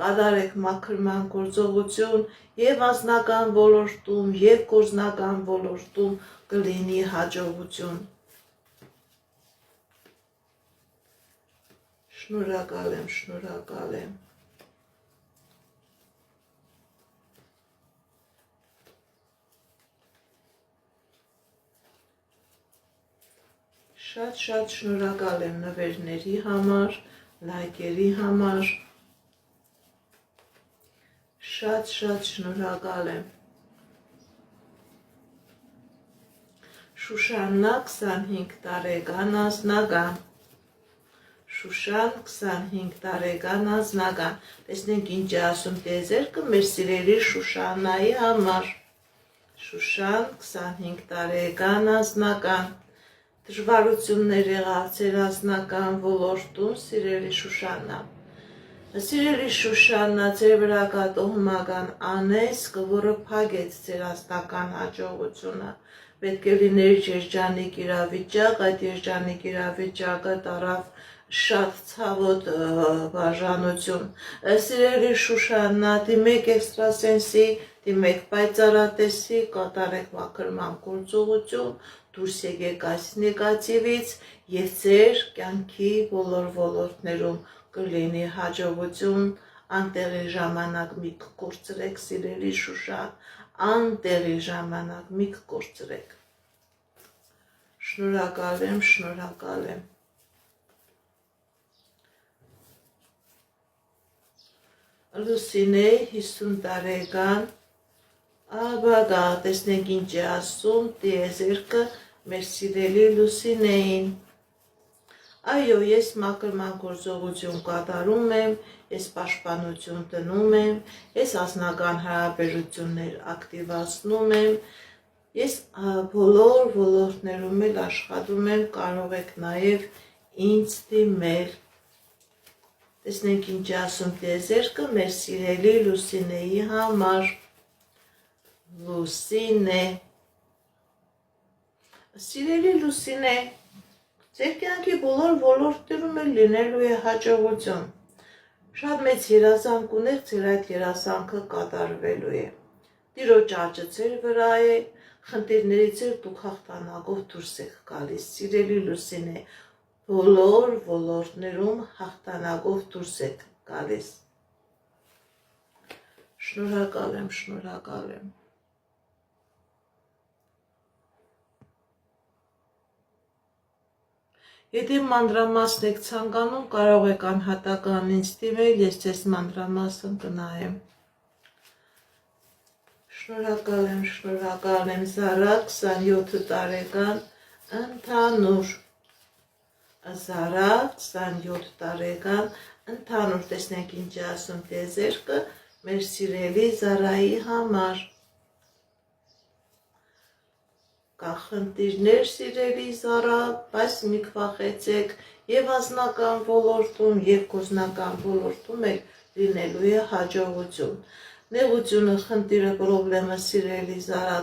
կատարեք մաքրման գործողություն եւ անձնական ոլորտում եւ գործնական ոլորտում կլինի հաջողություն։ Շնորհակալ եմ, շնորհակալ եմ։ Շատ շնորհակալ եմ նվերների համար, լայքերի համար, շատ շնորհակալ եմ։ Շուշաննա 25 տարեկան անձնական, Շուշան 25 տարեկան անձնական, տեսնենք ինչ է ասում տիեզերքը մեր սիրելի Շուշաննայի համար, Շուշան 25 տարեկան անձնական, դժվարություններ եղավ ձեր անձնական ոլորտում, սիրելի Շուշաննա։ Սիրելի Շուշաննա, ձեր վրա կա տոհմական անեծք, որը փակեց ձեր անձնական հաջողությունը։ Պետք է լիներ երջանիկ իրավիճակ, այդ երջանիկ իրավիճակը տարավ շատ ցավոտ բաժանություն։ Սիրելի Շուշաննա, դիմեք էքստրասենսի, դիմեք պայծառատեսի, կատարեք մաքրման գործողություն, դուրս եկեք այս նեգատիվից եւ ձեր կյանքի բոլոր ոլորտներում կլինի հաջողություն, անտեղի ժամանակ մի կկործրեք, սիրելի Շուշան, անտեղի ժամանակ մի կկործրեք։ Շնորհակալ եմ, շնորհակալ եմ։ Լուսինե 50 տարեկան, աբագա, տեսնենք ինչ է ասում տիեզերքը մեր սիրելի Լուսինեին։ Այո, ես մաքրման գործողություն կատարում եմ, ես պաշտպանություն տնում եմ, ես անձնական հարաբերություններ ակտիվացնում եմ, ես բոլոր ոլորտներում էլ աշխատում եմ, կարող եք նաև ինձ դիմել։ Տեսնենք ինչ ասում տիեզերքը մեր սիրելի Լուսինեի համար։ Լուսինե, սիրելի Լուսինե, ձեր կյանքի բոլոր ոլորտներում էլ լինելու է հաջողություն։ Շատ մեծ երազանք ունեք, ձեր այդ երազանքը կատարվելու է։ Տիրոջ աճը ձեր վրա է, խնդիրներից էլ դուք հաղթանակով դուրս եք գալիս, սիրելի Լուսինե, բոլոր ոլորտներում հաղթանակով դուրս եք գալիս։ Շնորհակալ եմ, շնորհակալ եմ։ Եթե մանրամասն եք ցանկանում, կարող եք անհատական ինձ դիմել, ես ձեզ մանրամասն կնայեմ։ Շնորհակալ եմ, Զարա 27 տարեկան, ընդհանուր։ Զարա 27 տարեկան, ընդհանուր, տեսնենք ինչ է ասում տիեզերքը մեր սիրելի Զարայի համար։ Կա խնդիրներ, սիրելի Զարա, բայց մի քվախեցեք եւ անձնական ոլորտում եւ գործնական ոլորտում էլ լինելու է հաջողություն։ Նեղությունը, խնդիրը, պրոբլեմը, սիրելի Զարա,